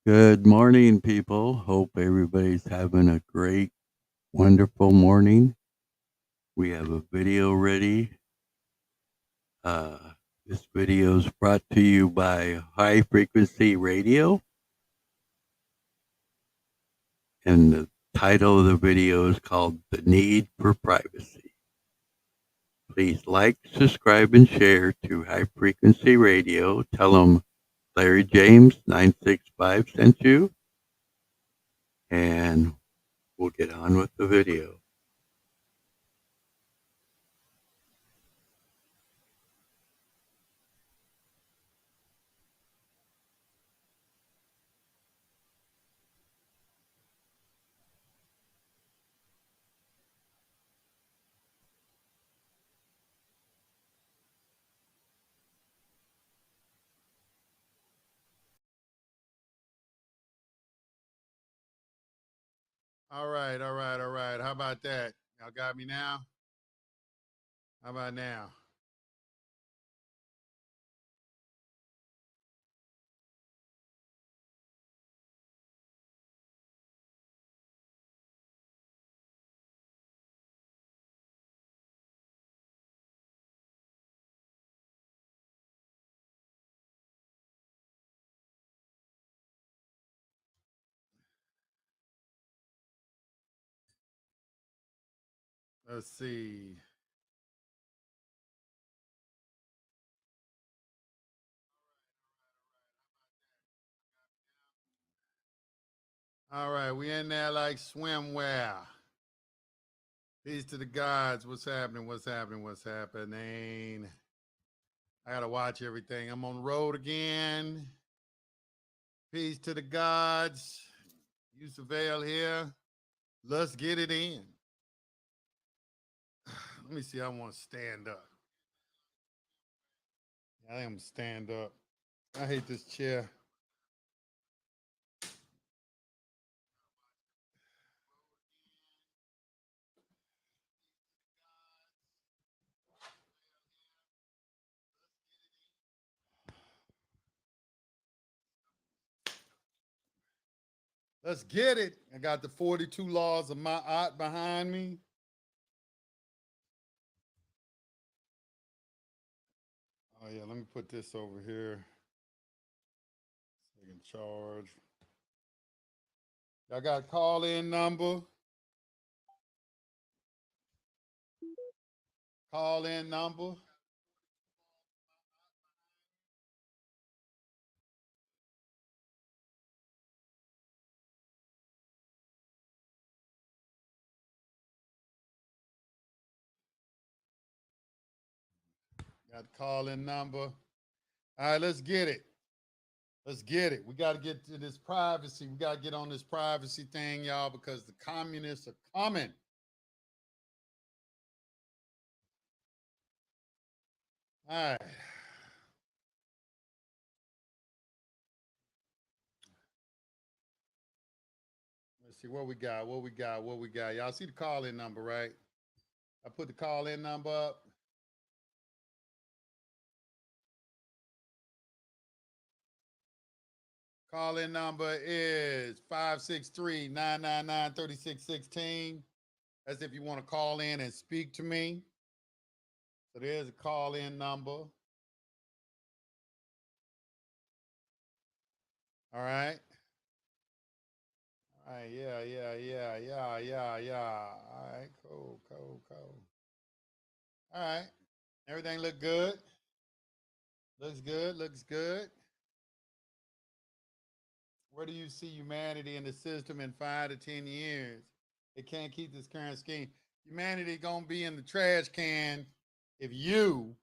Good morning, people. Hope everybody's having a great, wonderful morning. We have a video ready. This video is brought to you by High Frequency Radio, and the title of the video is called The Need for Privacy. Please like, subscribe, and share to High Frequency Radio. Tell them Larry James 965 sent you, and we'll get on with the video. All right, all right, all right. How about that? Y'all got me now? How about now? Let's see. All right, we in there like swimwear. Peace to the gods. What's happening? What's happening? What's happening? I gotta watch everything. I'm on the road again. Peace to the gods. Yusuf Vale here. Let's get it in. Let me see. I want to stand up. I am stand up. I hate this chair. Let's get it. I got the 42 laws of my art behind me. Oh yeah, let me put this over here. Second charge. Y'all got call in number. Call in number. Got call in number. All right, let's get it. Let's get it. We got to get to this privacy. We got to get on this privacy thing, y'all, because the communists are coming. All right. Let's see what we got. What we got. What we got. Y'all see the call in number, right? I put the call in number up. Call in number is 563-999-3616. That's if you want to call in and speak to me. So there's a call in number. All right. All right. Yeah. All right. Cool. All right. Everything look good. Looks good. Where do you see humanity in the system in 5 to 10 years? It can't keep this current scheme. Humanity gonna be in the trash can if you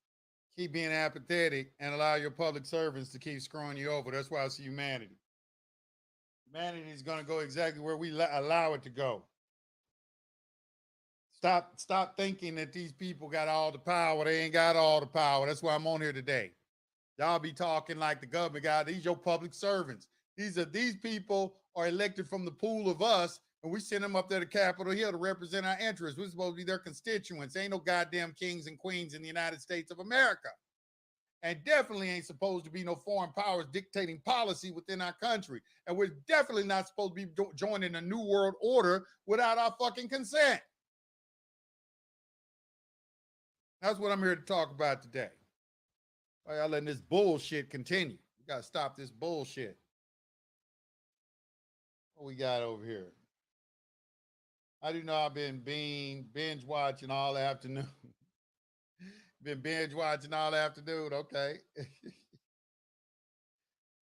keep being apathetic and allow your public servants to keep screwing you over. That's why I see humanity. Humanity is gonna go exactly where we allow it to go. Stop thinking that these people got all the power. They ain't got all the power. That's why I'm on here today. Y'all be talking like the government guy. These your public servants. These people are elected from the pool of us, and we send them up there to Capitol Hill to represent our interests. We're supposed to be their constituents. Ain't no goddamn kings and queens in the United States of America. And definitely ain't supposed to be no foreign powers dictating policy within our country. And we're definitely not supposed to be joining a new world order without our fucking consent. That's what I'm here to talk about today. Why y'all letting this bullshit continue? We gotta stop this bullshit. What we got over here? I do know I've been binge watching all afternoon. Been binge watching all afternoon. Okay.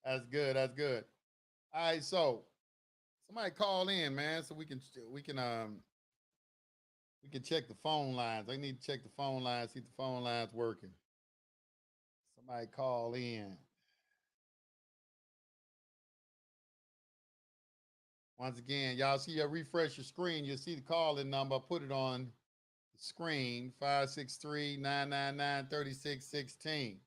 That's good. That's good. All right, so somebody call in, man, so we can check the phone lines. I need to check the phone lines, see if the phone lines working. Somebody call in. Once again, y'all see, refresh your screen. You'll see the call-in number. I put it on the screen, 563-999-3616.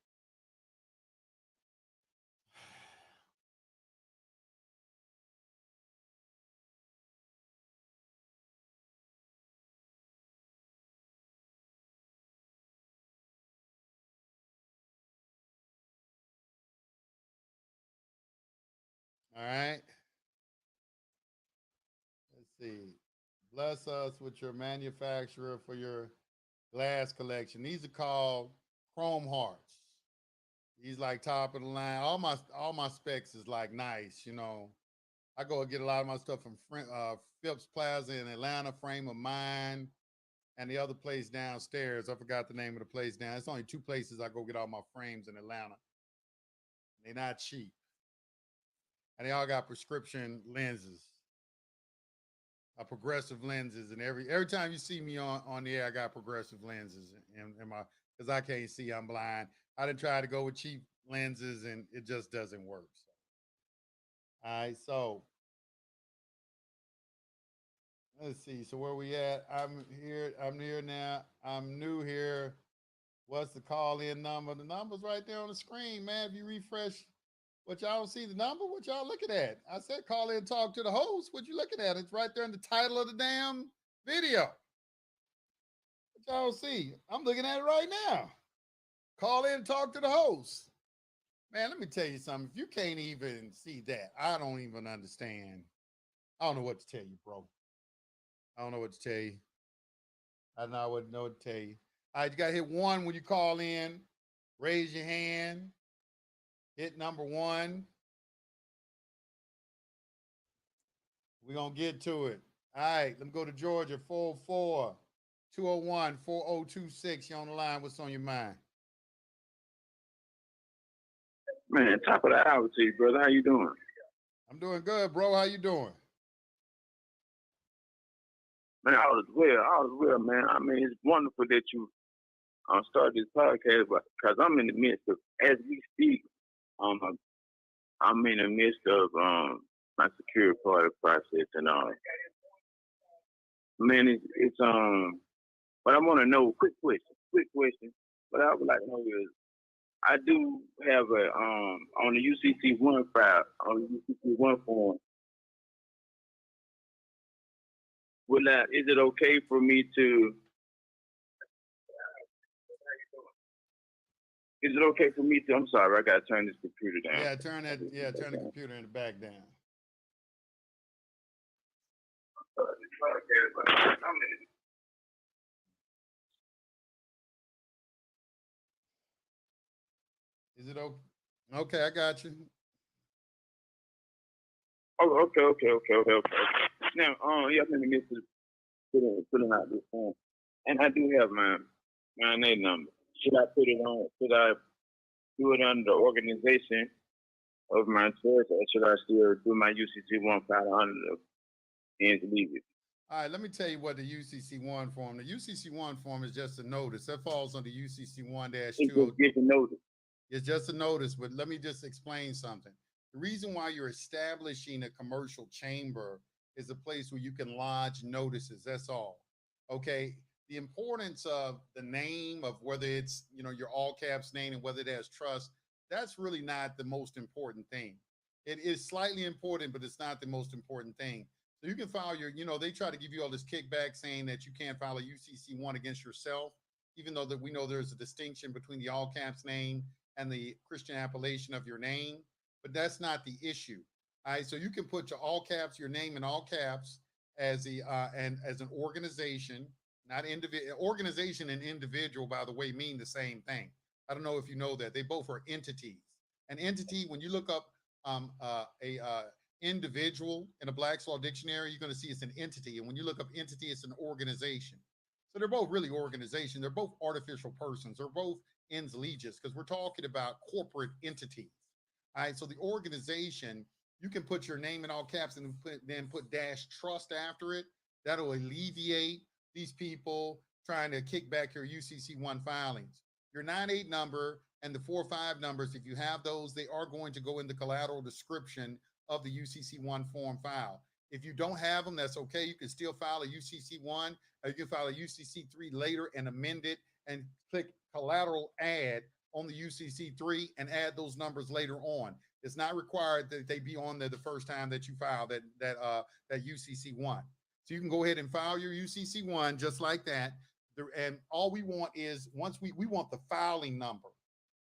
All right. Let's see. Bless us with your manufacturer for your glass collection. These are called Chrome Hearts. These like top of the line. All my specs is like nice, you know. I go and get a lot of my stuff from Phipps Plaza in Atlanta, Frame of Mind, and the other place downstairs. I forgot the name of the place down. It's only two places I go get all my frames in Atlanta. They're not cheap. And they all got prescription lenses. Progressive lenses, and every time you see me on the air, I got progressive lenses in my, because I can't see, I'm blind. I didn't try to go with cheap lenses and it just doesn't work. So. All right, so let's see. So where we at? I'm here now. I'm new here. What's the call-in number? The number's right there on the screen, man. If you refresh, what y'all don't see the number? What y'all looking at? I said call in, talk to the host. What you looking at? It's right there in the title of the damn video. What y'all see? I'm looking at it right now. Call in, talk to the host. Man, let me tell you something. If you can't even see that, I don't even understand. I don't know what to tell you, bro. I don't know what to tell you. I don't know what to tell you. All right, you got to hit 1 when you call in. Raise your hand. Hit number 1. We're going to get to it. All right, let me go to Georgia, 44201-4026. You're on the line. What's on your mind? Man, top of the hour to you, brother. How you doing? I'm doing good, bro. How you doing? Man, all is well, man. I mean, it's wonderful that you started this podcast, because I'm in the midst of, as we speak, I'm in the midst of my security part of the process, and man, it's but I want to know, quick question. What I would like to know is, I do have a on the UCC1 file, on the UCC1 form. Is it okay for me to? Is it okay for me to? I'm sorry, I gotta turn this computer down. Yeah, turn the computer in the back down. Is it okay? Okay, I got you. Oh, okay. Now, yeah, I'm in the midst of filling out this form, and I do have my name number. Should I put it on? Should I do it under the organization of my church, or should I still do my UCC1 file under the ends leave it? All right, let me tell you what the UCC1 form. The UCC1 form is just a notice that falls under UCC1-2. It's just a notice. It's just a notice, but let me just explain something. The reason why you're establishing a commercial chamber is a place where you can lodge notices. That's all. Okay. The importance of the name, of whether it's, your all caps name and whether it has trust, that's really not the most important thing. It is slightly important, but it's not the most important thing. So you can file they try to give you all this kickback saying that you can't file a UCC1 against yourself, even though that we know there's a distinction between the all caps name and the Christian appellation of your name, but that's not the issue. All right, so you can put your all caps, your name in all caps as the and as an organization, not individual. Organization and individual, by the way, mean the same thing. I don't know if you know that they both are entities. An entity, when you look up a individual in a Black's Law Dictionary, you're going to see it's an entity, and when you look up entity, it's an organization. So they're both really organization. They're both artificial persons. They're both ens legis because we're talking about corporate entities. All right, so the organization, you can put your name in all caps and then put dash trust after it. That'll alleviate these people trying to kick back your UCC1 filings. Your 98 number and the 45 numbers, if you have those, they are going to go in the collateral description of the UCC1 form file. If you don't have them, that's okay. You can still file a UCC1, or you can file a UCC3 later and amend it and click collateral add on the UCC3 and add those numbers later on. It's not required that they be on there the first time that you file that UCC1. So you can go ahead and file your UCC1 just like that. And all we want is once we want the filing number.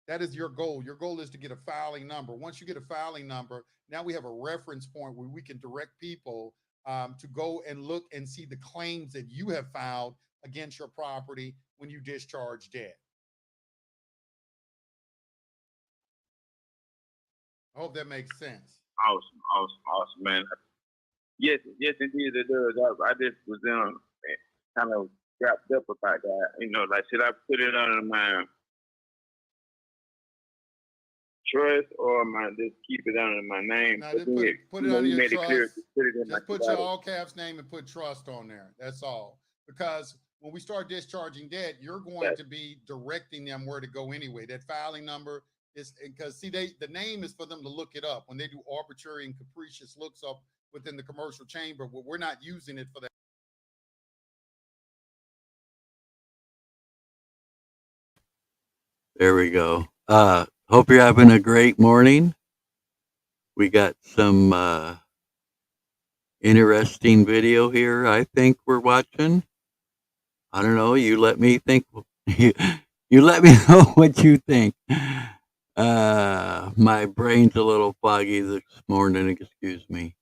That is your goal. Your goal is to get a filing number. Once you get a filing number, now we have a reference point where we can direct people to go and look and see the claims that you have filed against your property when you discharge debt. I hope that makes sense. Awesome, man. Yes, indeed it does. I just was kind of wrapped up about that. You know, like, should I put it under my trust or am I just keep it under my name? No, just put it under your trust. Just put your all caps name and put trust on there. That's all. Because when we start discharging debt, you're going to be directing them where to go anyway. That filing number is because see, the name is for them to look it up when they do arbitrary and capricious looks up within the commercial chamber. But we're not using it for that. There we go. Hope you're having a great morning. We got some interesting video here. I think we're watching. I don't know. You let me think. You let me know what you think. My brain's a little foggy this morning. Excuse me.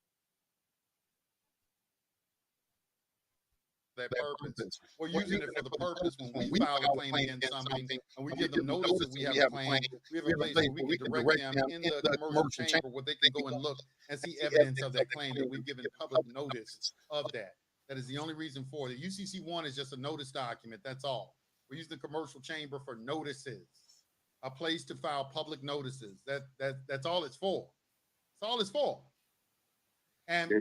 That purpose. We're using it for the purpose when we file a claim against something and we give them notice that we have a claim. We have a place where we can direct them in the commercial chamber where they can go and look and see evidence of that claim that we've given public notice of that. That is the only reason for it. The UCC1 is just a notice document. That's all. We're using the commercial chamber for notices, a place to file public notices. That's all it's for. That's all it's for. And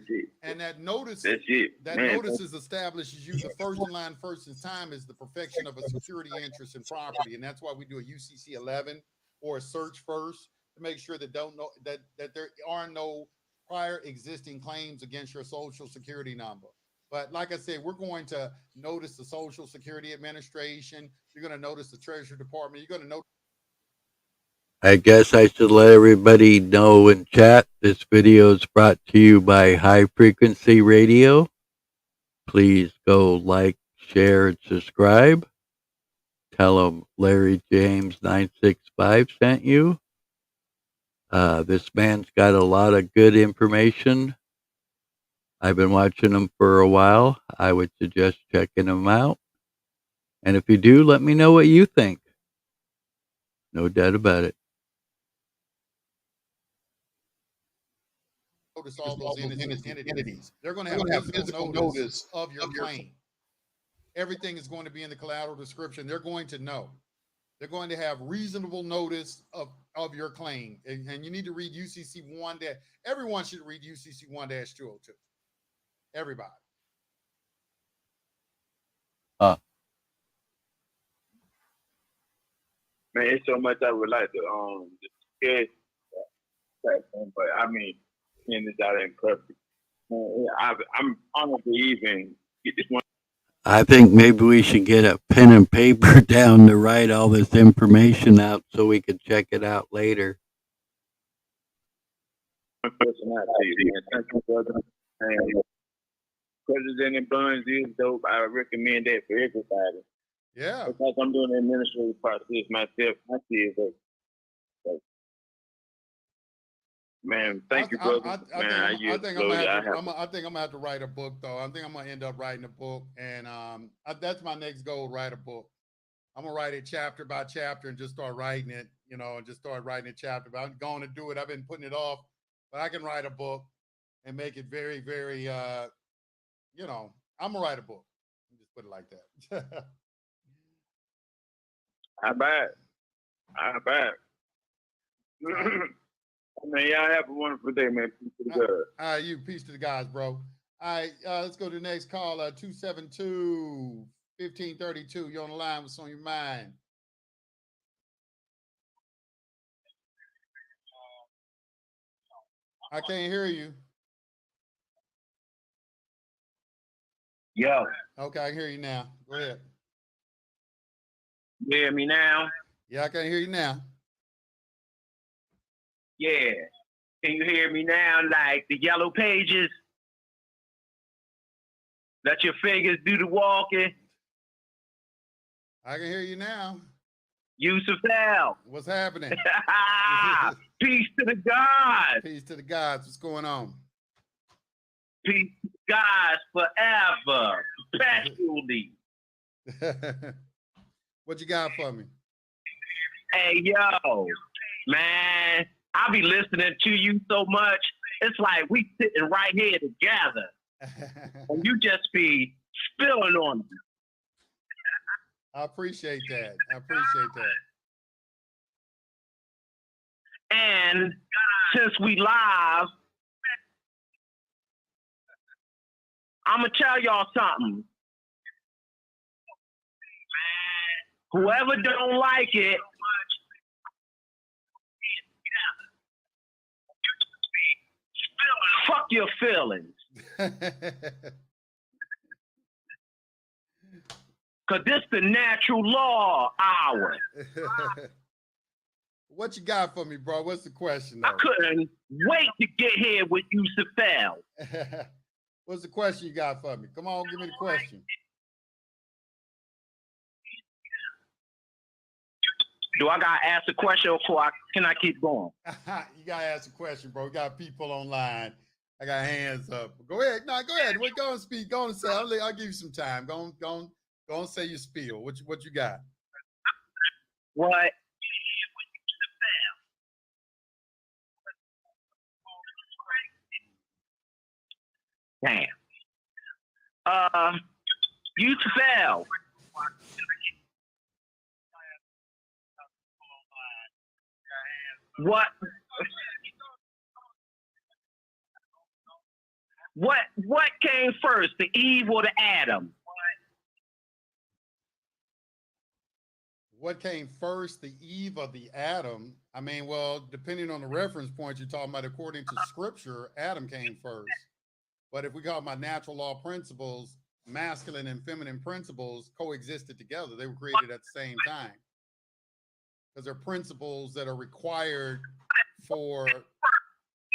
that notice, notice establishes you the first in line, first in time is the perfection of a security interest in property. And that's why we do a UCC 11 or a search first to make sure that that there are no prior existing claims against your social security number. But like I said, we're going to notice the Social Security Administration. You're going to notice the Treasury Department. You're going to notice. I guess I should let everybody know in chat this video is brought to you by High Frequency Radio. Please go like, share, and subscribe. Tell them Larry James 965 sent you. This man's got a lot of good information. I've been watching him for a while. I would suggest checking him out. And if you do, let me know what you think. No doubt about it. Notice all those entities. They're going to have physical notice of your claim. Everything is going to be in the collateral description. They're going to know. They're going to have reasonable notice of your claim. And you need to read UCC 1. Everyone should read UCC 1-202. Everybody. Man, it's so much I would like to discuss, but I mean, seeing this out in public, I'm honored to even get this one. I think maybe we should get a pen and paper down to write all this information out so we could check it out later. President Burns is dope. I recommend that for everybody. Yeah. Because I'm doing the administrative process myself. I see it. Man, thank you, brother. Man, I yield slowly. I think I'm gonna have to write a book though. I think I'm gonna end up writing a book, and that's my next goal: write a book. I'm gonna write it chapter by chapter and just start writing it, and just start writing it chapter. But I'm going to do it. I've been putting it off, but I can write a book and make it very, very. I'm gonna write a book. Just put it like that. I bet. Man, y'all have a wonderful day, man. Peace to the God. All right, peace to the guys, bro. All right, let's go to the next call. 272-1532. You're on the line. What's on your mind? I can't hear you. Yo. Okay, I can hear you now. Go ahead. You hear me now? Yeah, I can hear you now. Yeah. Can you hear me now? Like the yellow pages? Let your fingers do the walking. I can hear you now. Yusuf Al. What's happening? Peace to the gods. Peace to the gods. What's going on? Peace to the gods forever. Perpetually. What you got for me? Hey, yo. Man, I be listening to you so much. It's like we sitting right here together. And you just be spilling on me. I appreciate that. And since we live, I'm going to tell y'all something. Whoever don't like it, fuck your feelings. Because this the natural law hour. What you got for me, bro? What's the question, though? I couldn't wait to get here with Yusuf Al. What's the question you got for me? Come on, give me the question. Do I got to ask a question or can I keep going? You got to ask a question, bro. We got people online. I got hands up. Go ahead. No, go ahead. Go and speak. Go and say. I'll give you some time. Go and say your spiel. What you got? What? Damn. Yusuf Al. What came first, the Eve or the Adam? What came first, the Eve or the Adam? I mean, well, depending on the reference point you're talking about, according to Scripture, Adam came first. But if we talk about natural law principles, masculine and feminine principles coexisted together. They were created at the same time. Because they're principles that are required for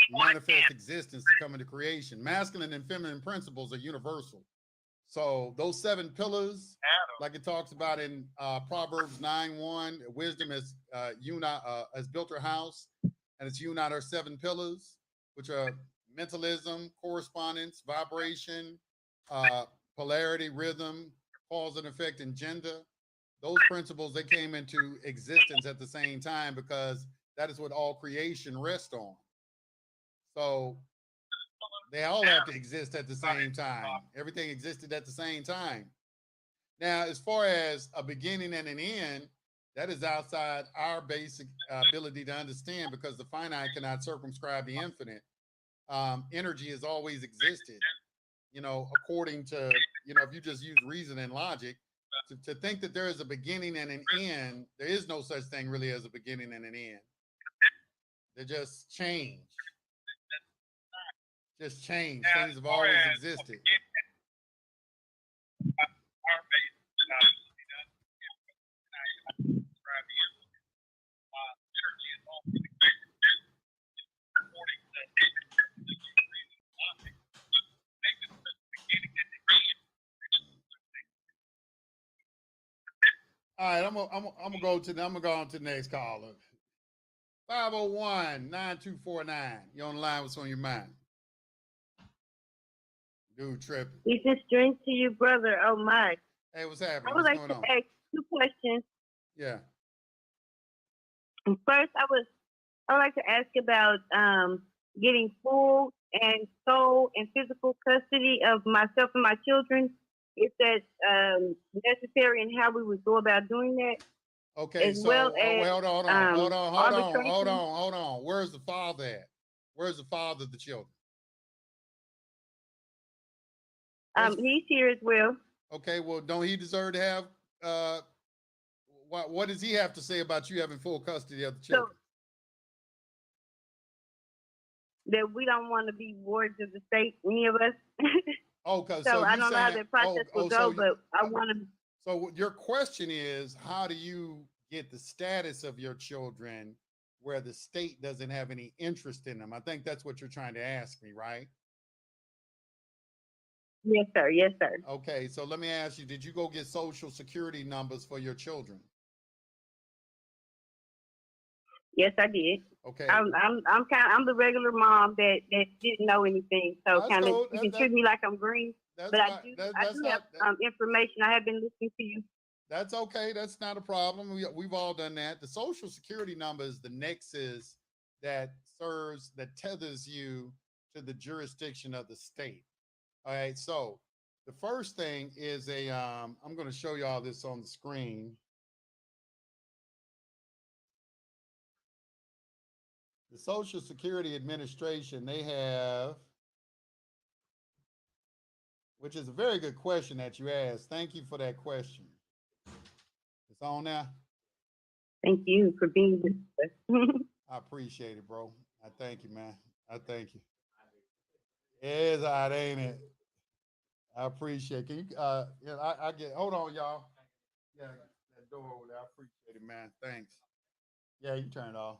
manifest existence to come into creation. Masculine and feminine principles are universal. So those 7 pillars, like it talks about in Proverbs 9:1, wisdom has built her house, and it's unite her 7 pillars, which are mentalism, correspondence, vibration, polarity, rhythm, cause and effect, and gender. Those principles, they came into existence at the same time because that is what all creation rests on. So they all have to exist at the same time. Everything existed at the same time. Now, as far as a beginning and an end, that is outside our basic ability to understand because the finite cannot circumscribe the infinite. Energy has always existed, according to, if you just use reason and logic, to think that there is a beginning and an end, there is no such thing really as a beginning and an end. They just change. Things have always existed. All right, I'm gonna go on to the next caller. 501-9249. You're on the line. What's on your mind? Dude tripping. Peace and strength to you, brother. Oh my. Hey, what's I happening? would What's like going to on? ask 2 questions. Yeah. First, I would like to ask about getting full and soul and physical custody of myself and my children. If that's necessary, and how we would go about doing that, Okay, as so well wait, as hold on. arbitration. Where's the father at? Where's the father of the children? He's here as well. Okay, well, don't he deserve to have what does he have to say about you having full custody of the children? So that we don't want to be wards of the state, any of us. Okay, So I you don't know how saying- the process will go, but I want to. So your question is, how do you get the status of your children where the state doesn't have any interest in them? I think that's what you're trying to ask me, right? Yes, sir. Yes, sir. Okay, so let me ask you, did you go get social security numbers for your children? Yes, I did. Okay. I'm the regular mom that didn't know anything. So That's kind of cool. you can treat me like I'm green. That's But I fine. do That's have information. I have been listening to you. That's okay. That's not a problem. We've all done that. The social security number is the nexus that tethers you to the jurisdiction of the state. All right. So the first thing is I'm going to show you all this on the screen. The Social Security Administration, they have, which is a very good question that you asked. Thank you for that question. It's on now. Thank you for being with us. I appreciate it, bro. I thank you, man. I thank you. It is hot, ain't it? I appreciate it. Can you, yeah, I get, hold on, y'all. Yeah, that door over there. I appreciate it, man. Thanks. Yeah, you can turn it off.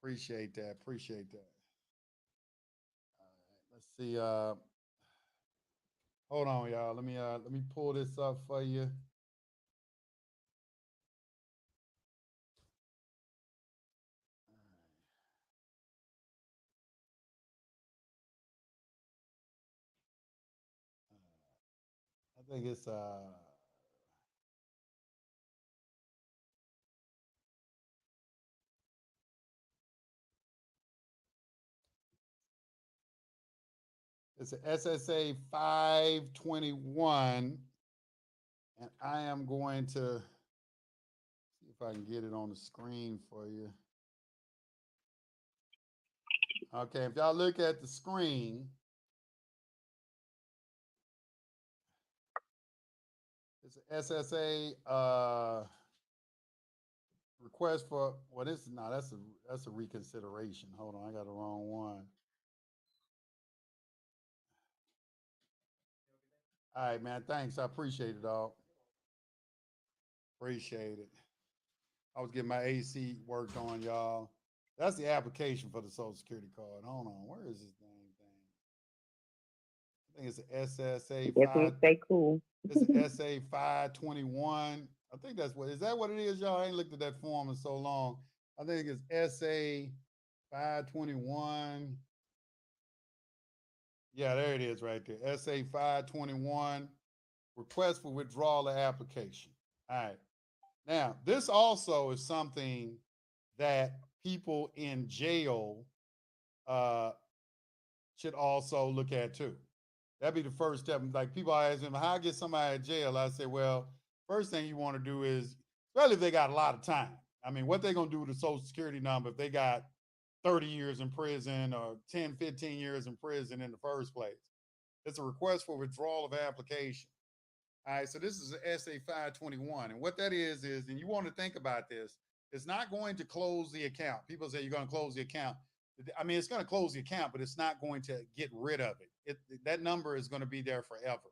Appreciate that. Appreciate that. All right, let's see. Hold on, y'all. Let me pull this up for you. I think it's it's a SSA 521, and I am going to see if I can get it on the screen for you. Okay, if y'all look at the screen, it's an SSA request for that's a reconsideration. Hold on, I got the wrong one. All right, man. Thanks. I appreciate it, dog. Appreciate it. I was getting my AC worked on, y'all. That's the application for the Social Security card. Hold on. Where is this dang thing? I think it's an SSA 5. Stay cool. It's an SA 521. I think is that what it is, y'all? I ain't looked at that form in so long. I think it's SA 521. Yeah, there it is right there. SA 521, request for withdrawal of application. All right. Now, this also is something that people in jail should also look at too. That'd be the first step. Like people ask me, how I get somebody out of jail? I say, well, first thing you want to do is, especially if they got a lot of time. I mean, what they going to do with the Social Security number if they got 30 years in prison or 10, 15 years in prison in the first place? It's a request for withdrawal of application. All right, so this is an SA 521. And what that is, and you want to think about this, it's not going to close the account. People say you're going to close the account. I mean, it's going to close the account, but it's not going to get rid of it. That number is going to be there forever.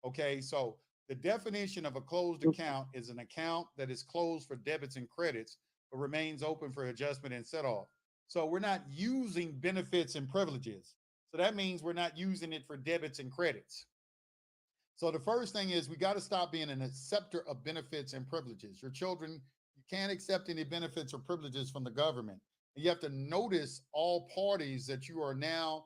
Okay, so the definition of a closed account is an account that is closed for debits and credits, but remains open for adjustment and set off. So we're not using benefits and privileges. So that means we're not using it for debits and credits. So the first thing is we got to stop being an acceptor of benefits and privileges. Your children, you can't accept any benefits or privileges from the government. And you have to notice all parties that you are now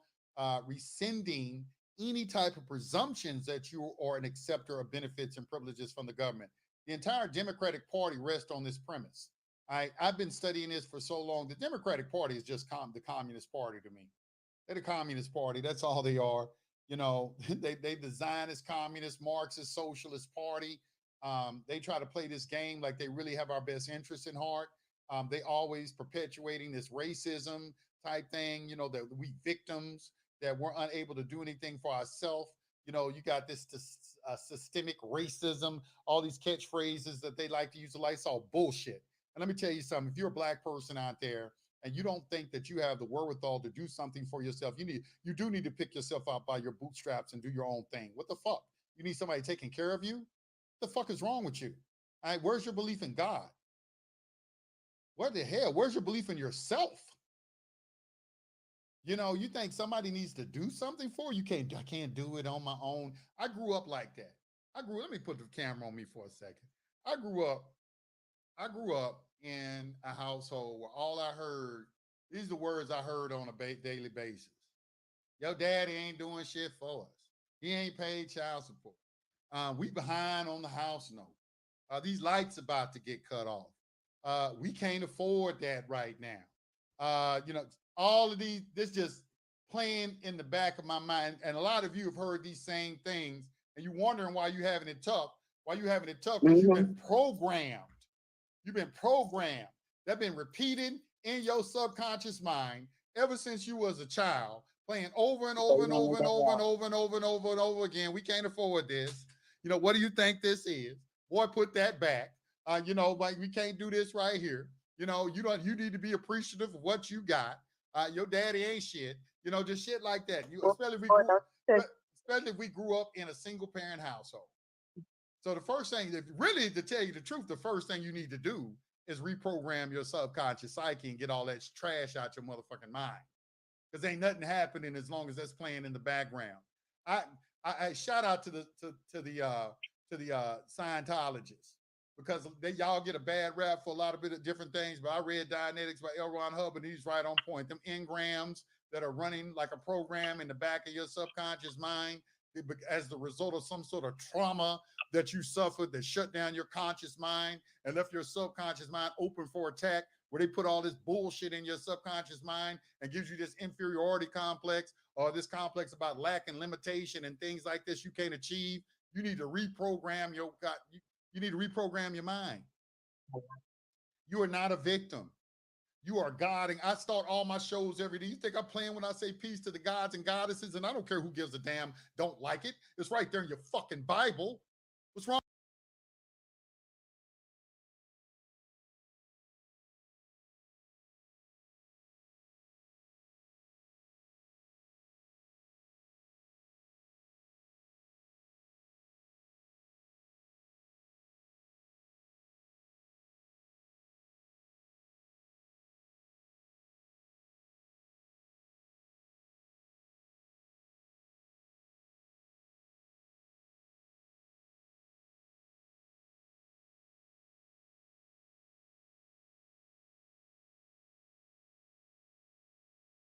rescinding any type of presumptions that you are an acceptor of benefits and privileges from the government. The entire Democratic Party rests on this premise. I've been studying this for so long. The Democratic Party is just the Communist Party to me. They're the Communist Party. That's all they are. You know, they design as communist, Marxist, socialist party. They try to play this game like they really have our best interests in heart. They always perpetuating this racism type thing, you know, that we victims, that we're unable to do anything for ourselves. You know, you got this systemic racism, all these catchphrases that they like to use. It's all bullshit. And let me tell you something, if you're a black person out there and you don't think that you have the wherewithal to do something for yourself, you do need to pick yourself out by your bootstraps and do your own thing. What the fuck? You need somebody taking care of you? What the fuck is wrong with you? All right, where's your belief in God? What the hell? Where's your belief in yourself? You know, you think somebody needs to do something for you? I can't do it on my own. I grew up like that. Let me put the camera on me for a second. I grew up in a household where all I heard, these are the words I heard on a daily basis. Your daddy ain't doing shit for us. He ain't paid child support. We behind on the house note. These lights about to get cut off. We can't afford that right now. You know, all of these, this just playing in the back of my mind. And a lot of you have heard these same things and you're wondering why you're having it tough. Why you having it tough? Because you've been programmed. You've been programmed. That's been repeated in your subconscious mind ever since you was a child, playing over and over and over and over and over and over and over and over again. We can't afford this. You know, what do you think this is? Boy, put that back. You know, like we can't do this right here. You know, you need to be appreciative of what you got. Your daddy ain't shit. You know, just shit like that. Especially if we grew up in a single parent household. So the first thing, really, to tell you the truth, the first thing you need to do is reprogram your subconscious psyche and get all that trash out your motherfucking mind. Because ain't nothing happening as long as that's playing in the background. I shout out to the Scientologists, because y'all get a bad rap for a lot of different things. But I read Dianetics by L. Ron Hubbard, and he's right on point. Them engrams that are running like a program in the back of your subconscious mind as the result of some sort of trauma that you suffered that shut down your conscious mind and left your subconscious mind open for attack, where they put all this bullshit in your subconscious mind and gives you this inferiority complex or this complex about lack and limitation and things like this you can't achieve. You need to reprogram you need to reprogram your mind. You are not a victim. You are God. And I start all my shows every day. You think I'm playing when I say peace to the gods and goddesses? And I don't care who gives a damn, don't like it. It's right there in your fucking Bible. What's wrong?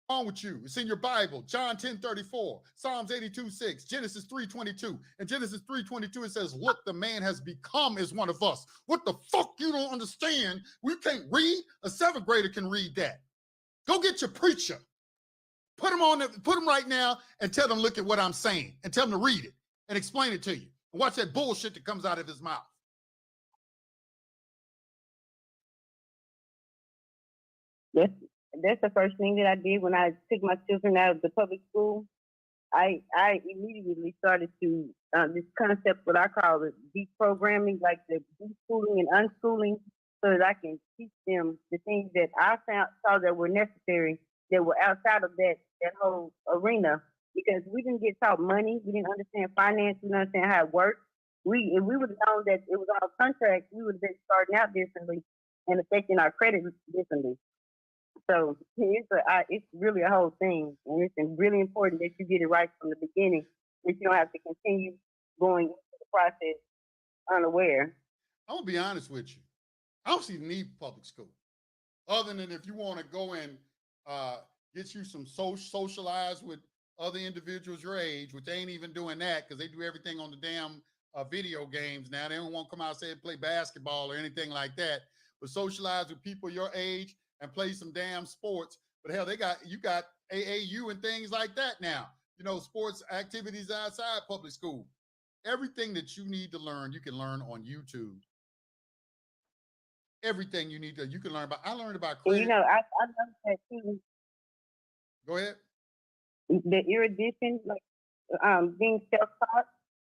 Wrong with you? It's in your Bible. John 10:34, Psalms 82:6, Genesis 3:22. And Genesis 3:22, it says, look, the man has become as one of us. What the fuck you don't understand? We can't read. A seventh grader can read that. Go get your preacher. Put him right now and tell them, look at what I'm saying, and tell them to read it and explain it to you. And watch that bullshit that comes out of his mouth. That's the first thing that I did when I took my children out of the public school. I immediately started to this concept, what I call the deprogramming, like the deschooling and unschooling, so that I can teach them the things that I saw that were necessary, that were outside of that whole arena. Because we didn't get taught money, we didn't understand finance, we didn't understand how it worked. If we would have known that it was all contracts, we would have been starting out differently and affecting our credit differently. So it's really a whole thing, and it's really important that you get it right from the beginning, that you don't have to continue going into the process unaware. I'm gonna be honest with you. I don't see the need for public school, other than if you want to go and get you some socialize with other individuals your age, which they ain't even doing that because they do everything on the damn video games now. They don't want to come outside and play basketball or anything like that, but socialize with people your age and play some damn sports. But hell, you got AAU and things like that now. You know, sports activities outside public school. Everything that you need to learn, you can learn on YouTube. Everything you need to, you can learn about. I learned about And credit. you know, I noticed that too. Go ahead. The erudition, like being self-taught.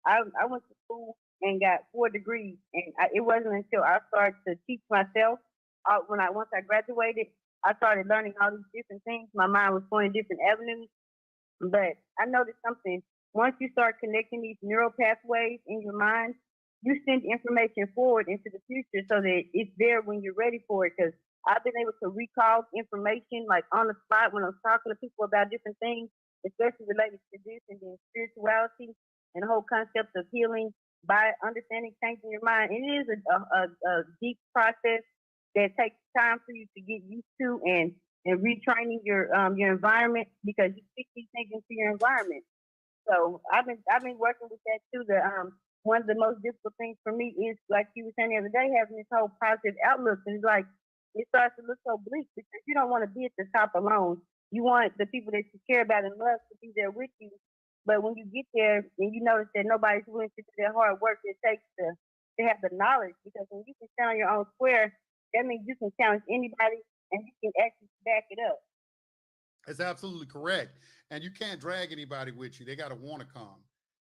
I went to school and got 4 degrees, and it wasn't until I started to teach myself once I graduated, I started learning all these different things. My mind was going different avenues, but I noticed something. Once you start connecting these neural pathways in your mind, you send information forward into the future so that it's there when you're ready for it. Because I've been able to recall information like on the spot when I'm talking to people about different things, especially related to this and then spirituality and the whole concept of healing by understanding, changing your mind. It is a deep process that takes time for you to get used to and retraining your environment, because you stick these things into your environment. So I've been working with that too. One of the most difficult things for me is, like you were saying the other day, having this whole positive outlook. And it's like it starts to look so bleak because you don't want to be at the top alone. You want the people that you care about and love to be there with you. But when you get there and you notice that nobody's willing to do that hard work it takes to have the knowledge, because when you can stand on your own square, that means you can challenge anybody and you can actually back it up. That's absolutely correct. And you can't drag anybody with you. They got to want to come.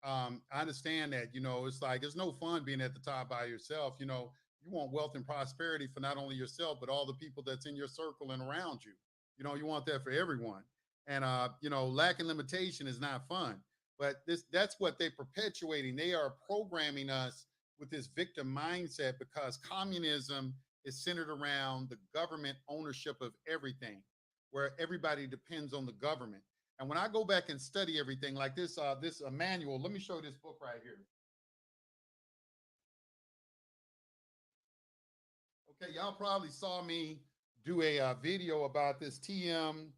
I understand that, you know, it's like, it's no fun being at the top by yourself. You know, you want wealth and prosperity for not only yourself, but all the people that's in your circle and around you. You know, you want that for everyone. And, you know, lacking limitation is not fun, but that's what they're perpetuating. They are programming us with this victim mindset because communism is centered around the government ownership of everything, where everybody depends on the government. And when I go back and study everything like this manual, let me show you this book right here. Okay, y'all probably saw me do a video about this TM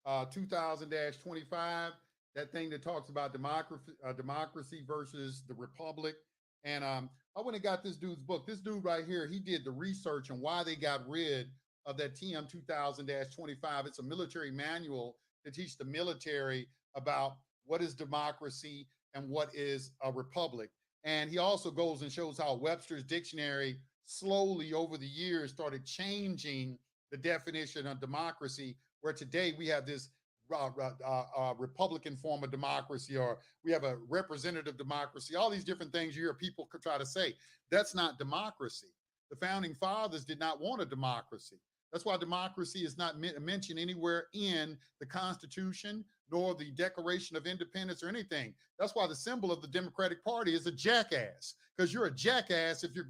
2000-25, that thing that talks about democracy versus the republic. And I went and got this dude's book. This dude right here, he did the research on why they got rid of that TM 2000-25. It's a military manual to teach the military about what is democracy and what is a republic. And he also goes and shows how Webster's dictionary slowly over the years started changing the definition of democracy, where today we have this Republican form of democracy, or we have a representative democracy, all these different things you hear people could try to say. That's not democracy. The founding fathers did not want a democracy. That's why democracy is not mentioned anywhere in the Constitution, nor the Declaration of Independence or anything. That's why the symbol of the Democratic Party is a jackass, because you're a jackass if you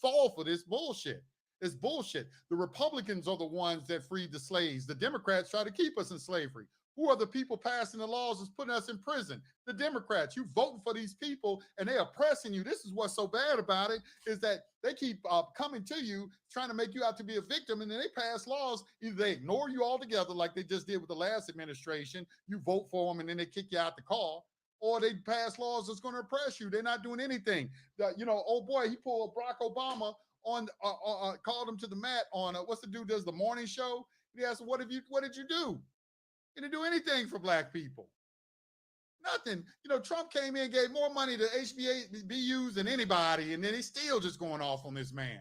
fall for this bullshit. It's bullshit. The Republicans are the ones that freed the slaves. The Democrats try to keep us in slavery. Who are the people passing the laws that's putting us in prison? The Democrats. You voting for these people and they're oppressing you. This is what's so bad about it, is that they keep coming to you, trying to make you out to be a victim, and then they pass laws. Either they ignore you altogether, like they just did with the last administration. You vote for them and then they kick you out the car. Or they pass laws that's going to oppress you. They're not doing anything. You know, oh boy, he pulled Barack Obama on, called him to the mat on, what's the dude does the morning show? He asked, what did you do? He didn't do anything for black people. Nothing. You know, Trump came in, gave more money to HBCUs than anybody, and then he's still just going off on this man.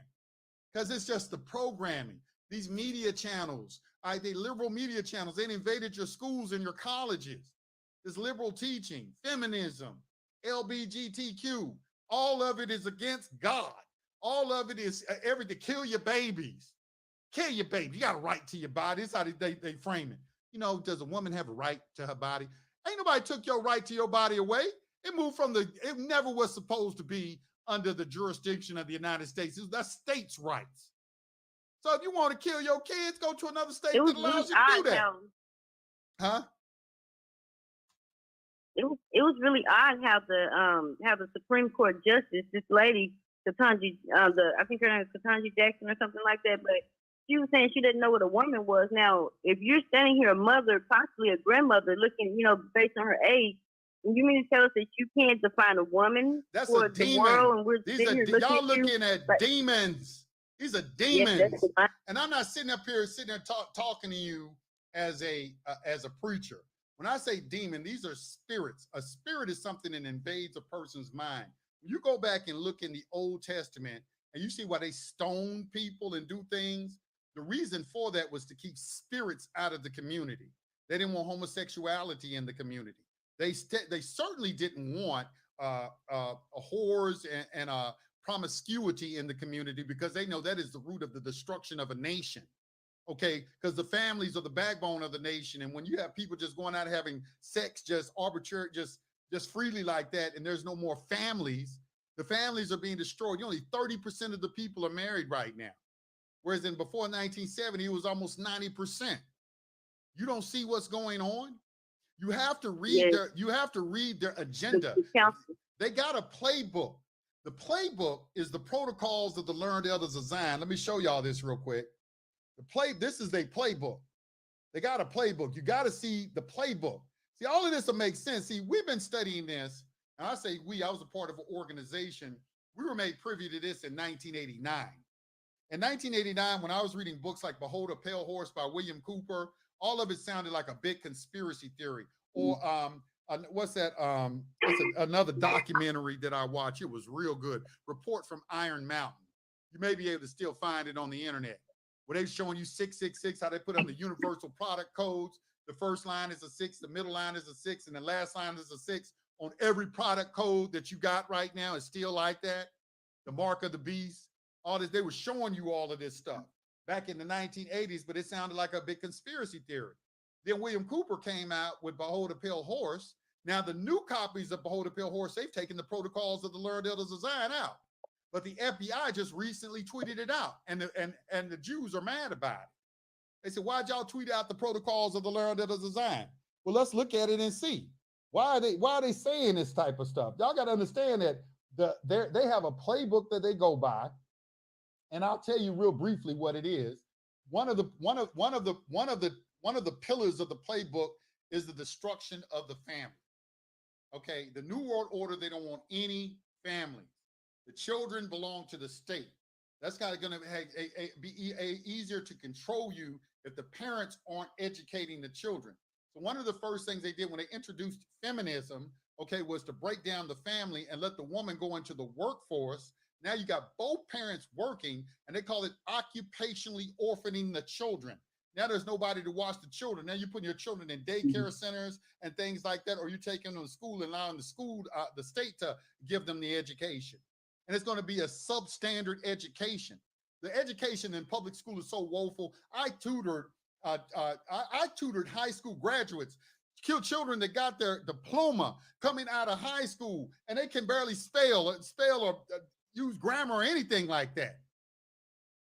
Because it's just the programming. These media channels, they liberal media channels, they invaded your schools and your colleges. This liberal teaching, feminism, LGBTQ, all of it is against God. All of it is everything. Kill your babies. Kill your baby. You got a right to your body. That's how they frame it. You know, does a woman have a right to her body? Ain't nobody took your right to your body away. It moved it never was supposed to be under the jurisdiction of the United States. That's states' rights. So if you want to kill your kids, go to another state that allows you to do that. Huh? It was really odd how the Supreme Court justice, this lady, Ketanji, I think her name is Ketanji Jackson or something like that. But she was saying she didn't know what a woman was. Now, if you're standing here, a mother, possibly a grandmother, looking, based on her age, and you mean to tell us that you can't define a woman That's for a the demon. world, and we're These sitting are here looking y'all at you? looking at Like, demons. These are yes, demons. that's divine. And I'm not sitting there talking to you as a preacher. When I say demon, these are spirits. A spirit is something that invades a person's mind. When you go back and look in the Old Testament and you see why they stone people and do things, the reason for that was to keep spirits out of the community. They didn't want homosexuality in the community. They certainly didn't want whores and promiscuity in the community, because they know that is the root of the destruction of a nation. Okay, because the families are the backbone of the nation, and when you have people just going out having sex, just arbitrary, just freely like that, and there's no more families, the families are being destroyed. Only 30% of the people are married right now, whereas before 1970, it was almost 90%. You don't see what's going on. You have to read their agenda. They got a playbook. The playbook is the protocols of the learned elders of Zion. Let me show y'all this real quick. This is a playbook. They got a playbook. You got to see the playbook. See, all of this will make sense. See, we've been studying this, and I say I was a part of an organization. We were made privy to this in 1989. In 1989, when I was reading books like Behold a Pale Horse by William Cooper, all of it sounded like a big conspiracy theory. Or what's that? Another documentary that I watched. It was real good. Report from Iron Mountain. You may be able to still find it on the internet, where they're showing you 666, how they put on the universal product codes. The first line is a 6, the middle line is a 6, and the last line is a 6 on every product code that you got right now. Is still like that. The mark of the beast, all this. They were showing you all of this stuff back in the 1980s, but it sounded like a big conspiracy theory. Then William Cooper came out with Behold a Pale Horse. Now, the new copies of Behold a Pale Horse, they've taken the protocols of the learned elders of Zion out. But the FBI just recently tweeted it out, and the Jews are mad about it. They said, why'd y'all tweet out the protocols of the learned elders of Zion? Well, let's look at it and see. Why are they saying this type of stuff? Y'all got to understand that they have a playbook that they go by, and I'll tell you real briefly what it is. One of the pillars of the playbook is the destruction of the family. Okay, the New World Order, they don't want any families. The children belong to the state. That's going to be easier to control you if the parents aren't educating the children. So one of the first things they did when they introduced feminism, okay, was to break down the family and let the woman go into the workforce. Now you got both parents working, and they call it occupationally orphaning the children. Now there's nobody to watch the children. Now you're putting your children in daycare centers and things like that, or you're taking them to school and allowing the state to give them the education. And it's going to be a substandard education. The education in public school is so woeful. I tutored high school graduates, children that got their diploma coming out of high school, and they can barely spell or use grammar or anything like that.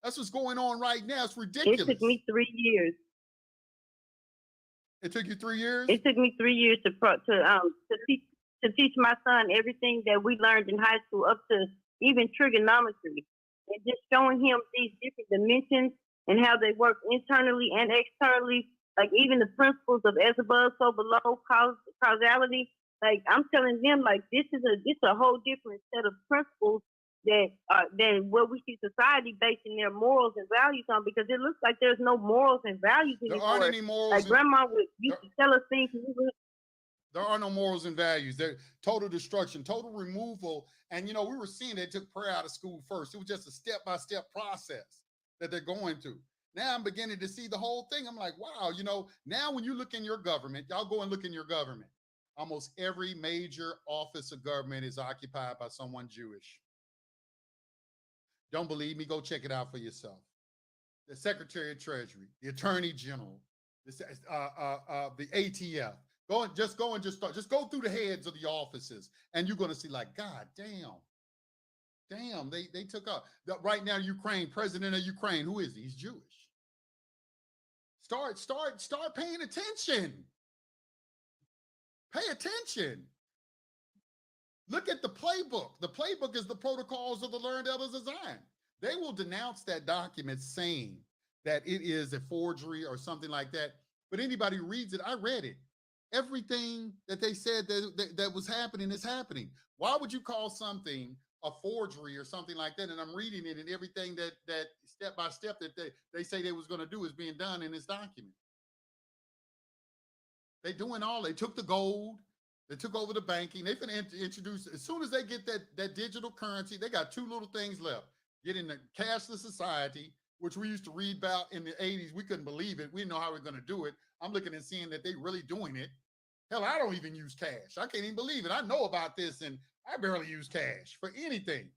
That's what's going on right now. It's ridiculous. It took me 3 years. It took you 3 years? It took me 3 years to teach my son everything that we learned in high school, up to even trigonometry, and just showing him these different dimensions and how they work internally and externally, like even the principles of as above, so below, causality. Like, I'm telling them, like, this is a whole different set of principles than what we see society basing their morals and values on, because it looks like there's no morals and values anymore. There aren't any morals. Like grandma used to tell us things. There are no morals and values. They're total destruction, total removal. And, we were seeing they took prayer out of school first. It was just a step-by-step process that they're going through. Now I'm beginning to see the whole thing. I'm like, wow, now when you look in your government, y'all go and look in your government. Almost every major office of government is occupied by someone Jewish. Don't believe me? Go check it out for yourself. The Secretary of Treasury, the Attorney General, the ATF. Just go through the heads of the offices, and you're going to see, like, God damn, they took up. Right now, Ukraine, president of Ukraine, who is he? He's Jewish. Start paying attention. Pay attention. Look at the playbook. The playbook is the protocols of the Learned Elders of Zion. They will denounce that document saying that it is a forgery or something like that. But anybody who reads it, I read it. Everything that they said that was happening is happening. Why would you call something a forgery or something like that? And I'm reading it, and everything that step by step that they say they was going to do is being done in this document. They doing all. They took the gold. They took over the banking. They finna introduce, as soon as they get that digital currency, they got two little things left. Getting the cashless society, which we used to read about in the 80s. We couldn't believe it. We didn't know how we're going to do it. I'm looking and seeing that they really doing it. Hell, I don't even use cash. I can't even believe it. I know about this, and I barely use cash for anything.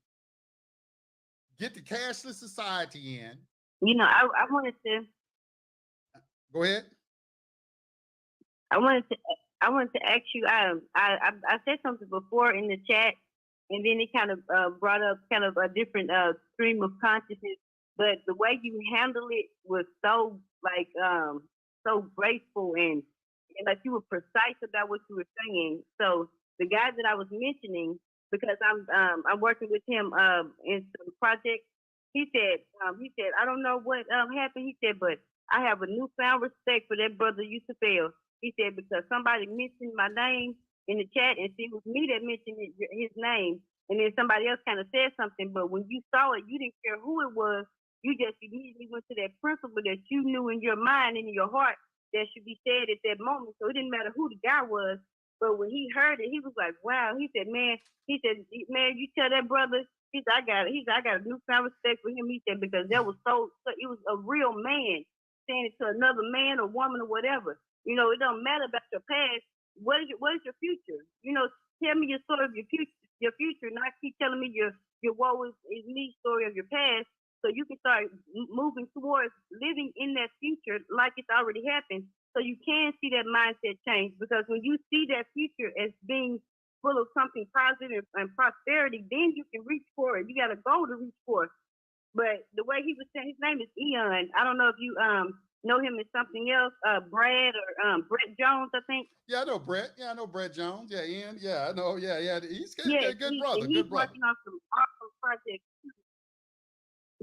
Get the cashless society in. You know, I wanted to. Go ahead. I wanted to ask you. I said something before in the chat, and then it kind of brought up kind of a different stream of consciousness. But the way you handled it was so like so graceful and like you were precise about what you were saying. So the guy that I was mentioning, because I'm working with him in some projects. He said I don't know what happened. He said, but I have a newfound respect for that brother Yusufel. He said, because somebody mentioned my name in the chat, and it was me that mentioned his name, and then somebody else kind of said something. But when you saw it, you didn't care who it was. You just immediately went to that principle that you knew in your mind and in your heart that should be said at that moment. So it didn't matter who the guy was. But when he heard it, he was like, wow. He said, man, you tell that brother, I got a newfound respect for him. He said, because that was so it was a real man saying it to another man or woman or whatever. You know, it don't matter about your past. What is your future? You know, tell me your story of your future, not keep telling me your woe is me story of your past. So you can start moving towards living in that future like it's already happened. So you can see that mindset change, because when you see that future as being full of something positive and prosperity, then you can reach for it. You got a goal to reach for. But the way he was saying, his name is Eon. I don't know if you know him as something else, Brad or Brett Jones, I think. Yeah, I know Brett. Yeah, I know Brett Jones. Yeah, Ian. Yeah, I know. Yeah. He's good, yeah, good brother. He's good brother. Working on some awesome projects.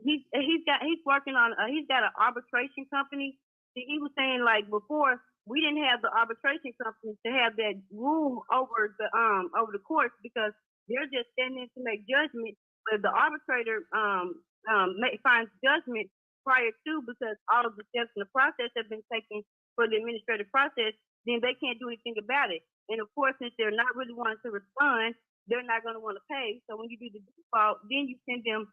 He's got an arbitration company. See, he was saying, like, before we didn't have the arbitration company to have that room over the courts, because they're just standing to make judgment, but the arbitrator finds judgment prior to, because all of the steps in the process have been taken for the administrative process, then they can't do anything about it. And of course, since they're not really wanting to respond, they're not going to want to pay. So when you do the default, then you send them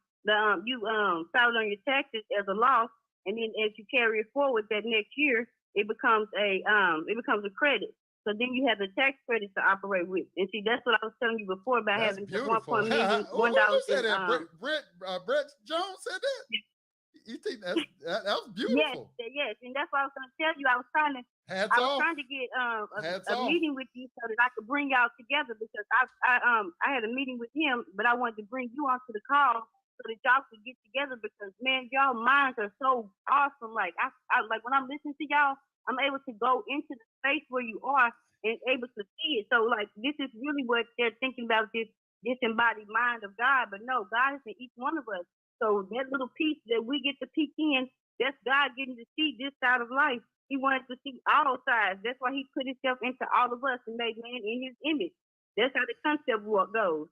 you file it on your taxes as a loss, and then as you carry it forward that next year, it becomes a credit. So then you have the tax credits to operate with. And see, that's what I was telling you before about that's having beautiful. $1 Who said that? Brett Jones said that? You think that was beautiful? Yes, and that's what I was going to tell you. I was trying to get a meeting with you so that I could bring y'all together, because I had a meeting with him, but I wanted to bring you onto the call so that y'all could get together, because man, y'all minds are so awesome. Like I like when I'm listening to y'all, I'm able to go into the space where you are and able to see it. So like this is really what they're thinking about, this embodied mind of God. But no, God is in each one of us. So that little piece that we get to peek in, that's God getting to see this side of life. He wanted to see all sides. That's why he put himself into all of us and made man in his image. That's how the concept walk goes.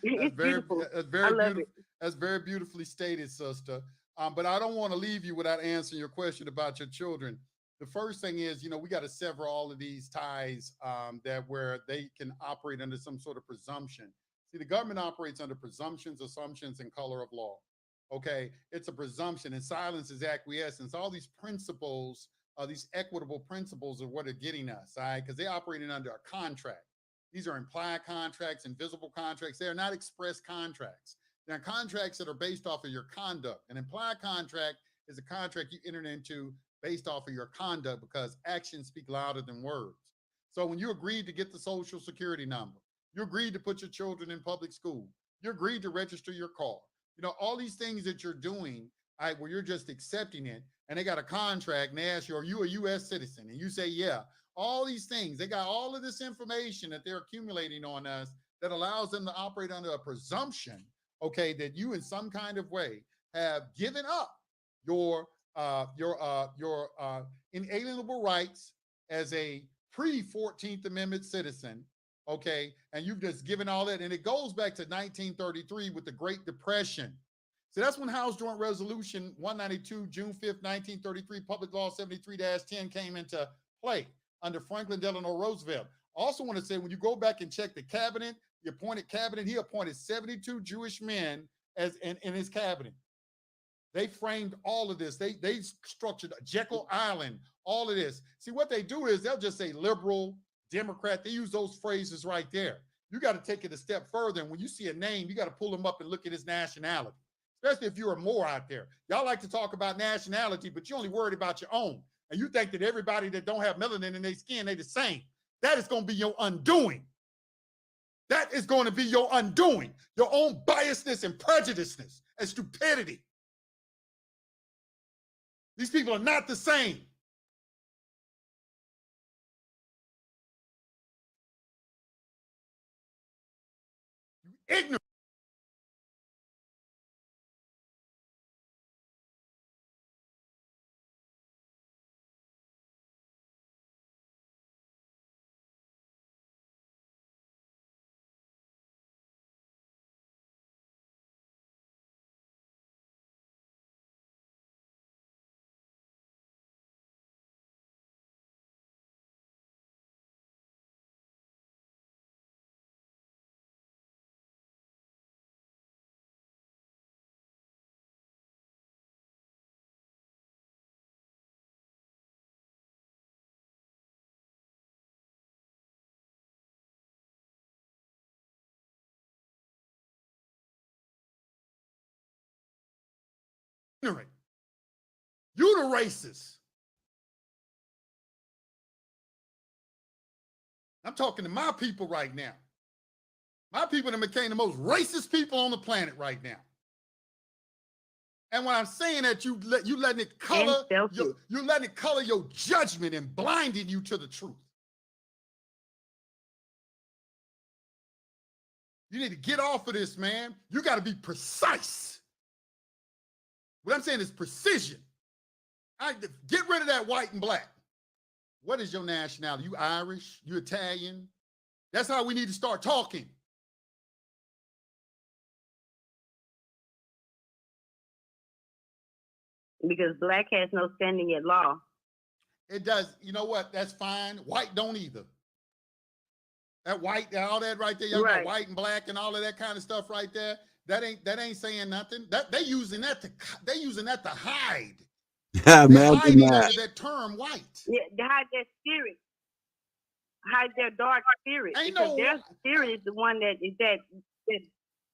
It's beautiful. I love it. That's very beautifully stated, sister. But I don't want to leave you without answering your question about your children. The first thing is, we got to sever all of these ties that where they can operate under some sort of presumption. See, the government operates under presumptions, assumptions, and color of law. Okay, it's a presumption, and silence is acquiescence. All these principles, these equitable principles, are what are getting us, all right? Because they're operating under a contract. These are implied contracts, invisible contracts. They are not express contracts. They're contracts that are based off of your conduct. An implied contract is a contract you entered into based off of your conduct, because actions speak louder than words. So when you agreed to get the Social Security number, you agreed to put your children in public school, you agreed to register your car, all these things that you're doing, where you're just accepting it, and they got a contract and they ask you, are you a U.S. citizen? And you say, yeah. All these things, they got all of this information that they're accumulating on us that allows them to operate under a presumption, okay, that you in some kind of way have given up your inalienable rights as a pre-14th Amendment citizen, okay, and you've just given all that, and it goes back to 1933 with the Great Depression. So that's when House Joint Resolution 192, June 5th, 1933, Public Law 73-10 came into play under Franklin Delano Roosevelt. Also want to say, when you go back and check the cabinet, the appointed cabinet, he appointed 72 Jewish men as in his cabinet. They framed all of this. They structured Jekyll Island, all of this. See, what they do is they'll just say liberal, Democrat. They use those phrases right there. You got to take it a step further. And when you see a name, you got to pull them up and look at his nationality, especially if you're a Moor out there. Y'all like to talk about nationality, but you're only worried about your own. And you think that everybody that don't have melanin in their skin, they're the same. That is going to be your undoing. That is going to be your undoing. Your own biasness and prejudiceness and stupidity. These people are not the same. You ignorant. You the racist. I'm talking to my people right now. My people that became the most racist people on the planet right now. And when I'm saying that, you letting it color, you're letting it color your judgment and blinding you to the truth. You need to get off of this, man. You got to be precise. What I'm saying is precision. Get rid of that white and black. What is your nationality? You Irish? You Italian? That's how we need to start talking. Because black has no standing at law. It does. You know what? That's fine. White don't either. That white, all that right there, y'all got white and black and all of that kind of stuff right there. That ain't saying nothing. That they using that to hide. Yeah, they're hiding under that term white. Yeah, they hide their spirit. Hide their dark spirit. Ain't because no, their spirit is the one that is that.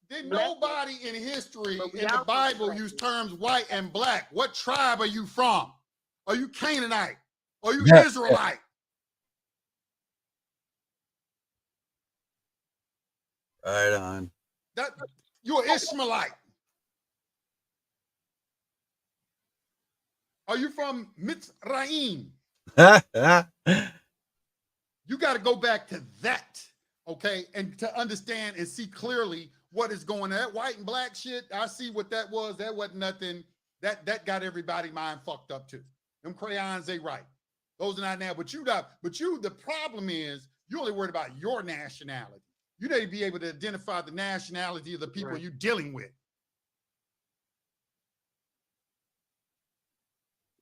Did nobody in history in the Bible use terms white and black? What tribe are you from? Are you Canaanite? Are you Israelite? Right on. That you're Ishmaelite. Are you from Mitzrayim? You got to go back to that, okay, and to understand and see clearly what is going on. That white and black shit, I see what that was. That wasn't nothing. That got everybody mind fucked up too. Them crayons, they right. Those are not now. But the problem is you're only worried about your nationality. You need to be able to identify the nationality of the people you're dealing with.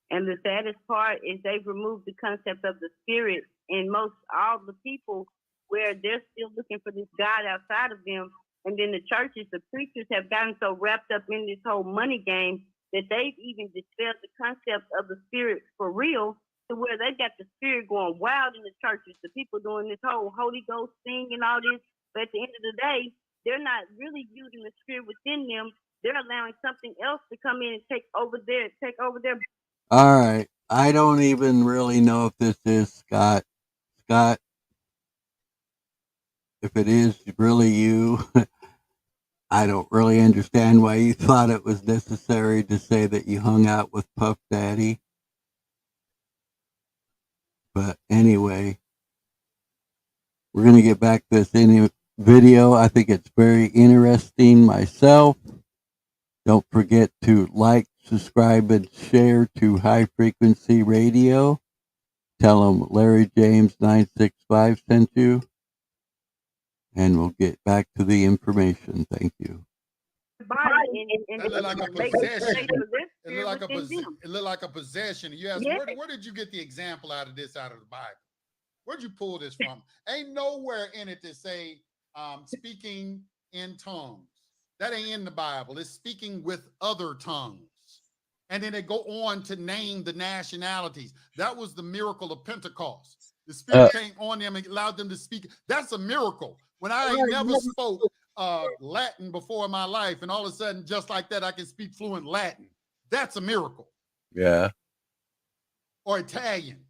And the saddest part is they've removed the concept of the spirit in all the people, where they're still looking for this God outside of them. And then the churches, the preachers have gotten so wrapped up in this whole money game that they've even dispelled the concept of the spirit for real, to where they got the spirit going wild in the churches. The people doing this whole Holy Ghost thing and all this. But at the end of the day, they're not really using the spirit within them. They're allowing something else to come in and take over their. All right. I don't even really know if this is Scott. Scott, if it is really you, I don't really understand why you thought it was necessary to say that you hung out with Puff Daddy. But anyway, we're going to get back to this video. I think it's very interesting myself. Don't forget to like, subscribe, and share to High Frequency Radio. Tell them Larry James 965 sent you, and we'll get back to the information. Thank you. Body and That look like a they possession. say the lift It looked like a within them. it looked like a possession. You ask, Yes. where did you get the example out of this out of the Bible? Where'd you pull this from? Ain't nowhere in it to say speaking in tongues. That ain't in the Bible. It's speaking with other tongues. And then they go on to name the nationalities. That was the miracle of Pentecost. The Spirit came on them and allowed them to speak. That's a miracle. When I ain't never spoke Latin before in my life, and all of a sudden, just like that, I can speak fluent Latin. That's a miracle. Yeah. Or Italian,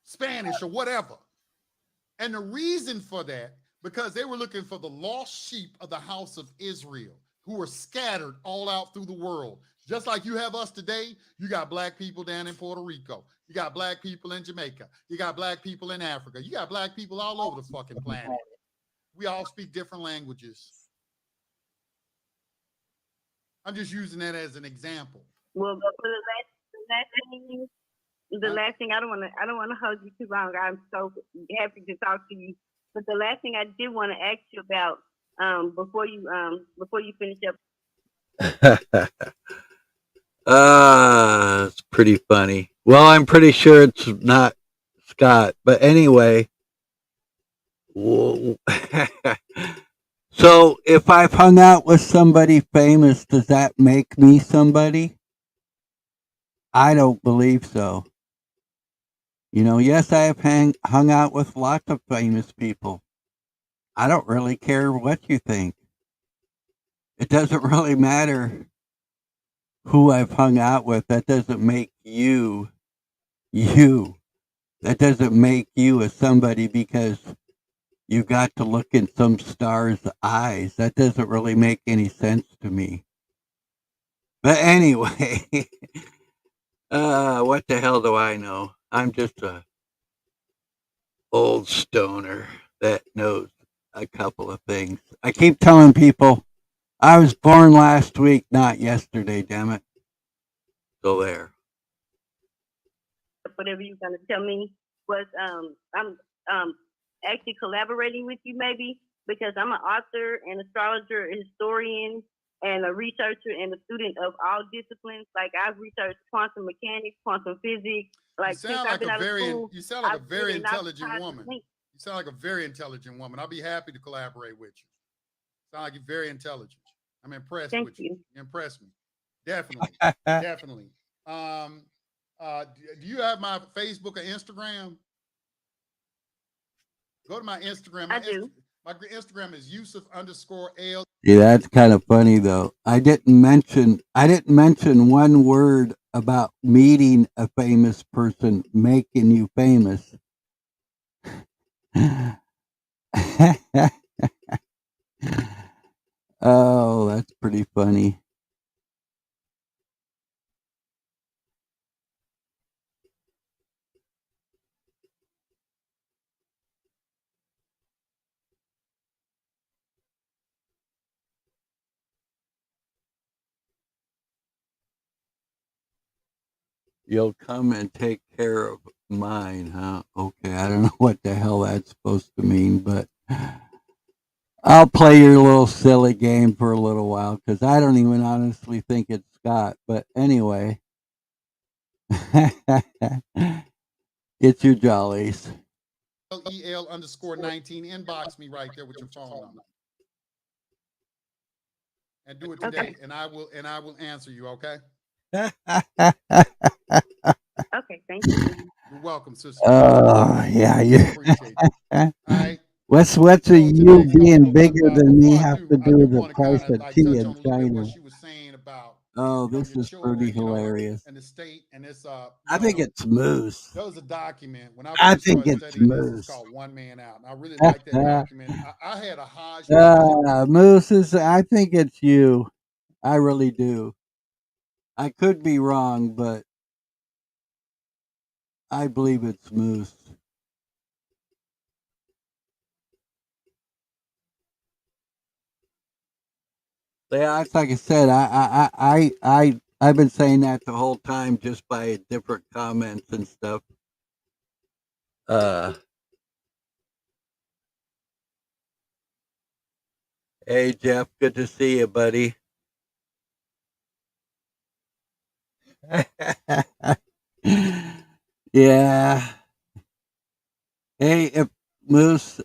Spanish, or whatever. And the reason for that, because they were looking for the lost sheep of the house of Israel, who were scattered all out through the world. Just like you have us today, you got black people down in Puerto Rico. You got black people in Jamaica. You got black people in Africa. You got black people all over the fucking planet. We all speak different languages. I'm just using that as an example. Well, for the last thing, I don't want to hold you too long. I'm so happy to talk to you. But the last thing I did want to ask you about before you finish up. It's pretty funny. Well, I'm pretty sure it's not Scott, but anyway. So if I've hung out with somebody famous, does that make me somebody? I don't believe so. You know, yes, I have hung out with lots of famous people. I don't really care what you think. It doesn't really matter who I've hung out with. That doesn't make you you. That doesn't make you a somebody because you got to look in some star's eyes. That doesn't really make any sense to me. But anyway, what the hell do I know? I'm just a old stoner that knows a couple of things. I keep telling people I was born last week, not yesterday, damn it. So there. Whatever you're gonna tell me was I'm actually collaborating with you maybe because I'm an author, an astrologer, a historian, and a researcher and a student of all disciplines. Like I've researched quantum mechanics, quantum physics. Like you sound like a very intelligent I've woman. You sound like a very intelligent woman. I'll be happy to collaborate with you. Sound like you're very intelligent. I'm impressed Thank with you. You impressed me. Definitely. Definitely. Do you have my Facebook or Instagram? Go to my Instagram. I do. My Instagram is Yusuf_L. Yeah, that's kind of funny though. I didn't mention one word about meeting a famous person making you famous. Oh, that's pretty funny. You'll come and take care of mine, huh? Okay, I don't know what the hell that's supposed to mean, but I'll play your little silly game for a little while because I don't even honestly think it's Scott. But anyway, it's your jollies. LEL_19. Inbox me right there with your phone number. And do it today, Okay. and I will answer you, okay? Okay, thank you. You're welcome, sister. Oh, yeah. Appreciate it. All right. What's you being bigger than me have to do with the price of tea in China? What she was saying about this is pretty hilarious. and the state and this I think it's moose. There was a document when I I first think started it's studying this. It's moose. called One Man Out. And I really like that document. I had a Hajj. Moose is. I think it's you. I really do. I could be wrong, but I believe it's moose. Yeah, it's like I said, I've been saying that the whole time just by different comments and stuff. Uh, hey Jeff, good to see you, buddy. Yeah. Hey, if Moose,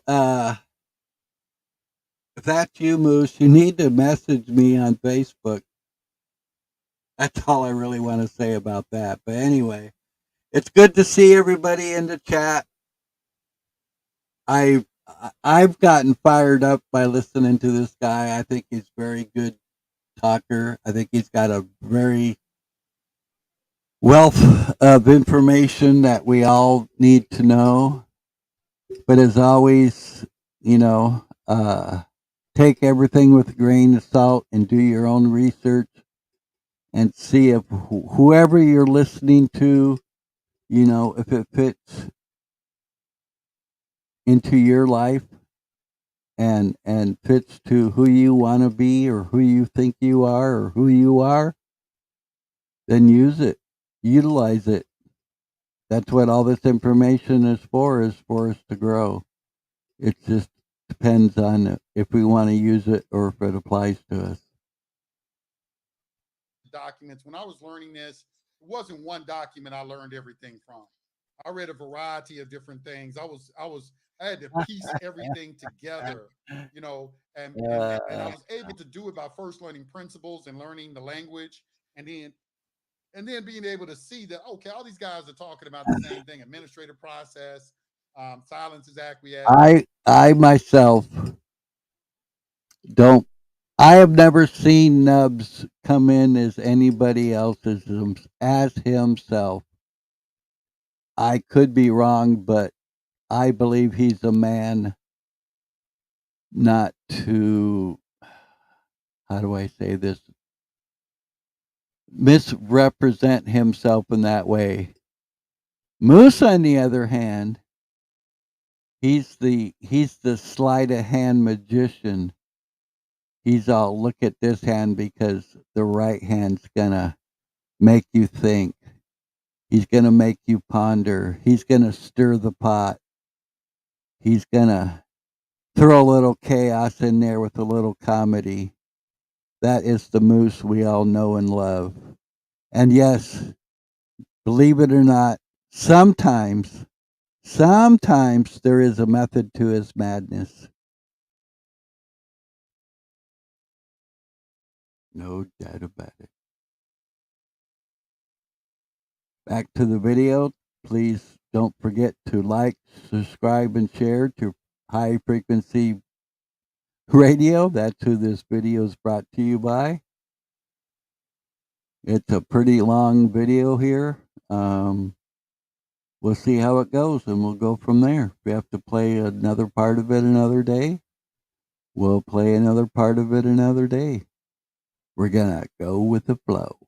if that's you, Moose, you need to message me on Facebook. That's all I really want to say about that. But anyway, it's good to see everybody in the chat. I I've gotten fired up by listening to this guy. I think he's very good talker. I think he's got a very wealth of information that we all need to know. But as always, you know, take everything with a grain of salt and do your own research and see if whoever you're listening to, you know, if it fits into your life and fits to who you want to be or who you think you are or who you are, then use it, utilize it. That's what all this information is for us to grow. It just depends on if we want to use it or if it applies to us. Documents. When I was learning this, it wasn't one document I learned everything from. I read a variety of different things. I had to piece everything together, you know, and I was able to do it by first learning principles and learning the language, and then being able to see that okay, all these guys are talking about the same thing: administrative process, silence is acquiescence. I myself don't. I have never seen Nubs come in as anybody else as himself. I could be wrong, but I believe he's a man not to, how do I say this, misrepresent himself in that way. Moose, on the other hand, he's the sleight of hand magician. He's all look at this hand because the right hand's gonna make you think. He's gonna make you ponder. He's gonna stir the pot. He's gonna throw a little chaos in there with a little comedy. That is the Moose we all know and love. And yes, believe it or not, sometimes there is a method to his madness. No doubt about it. Back to the video. Please don't forget to like, subscribe, and share to High Frequency Radio. That's who this video is brought to you by. It's a pretty long video here. We'll see how it goes and we'll go from there. If we have to play another part of it another day, we'll play another part of it another day. We're going to go with the flow.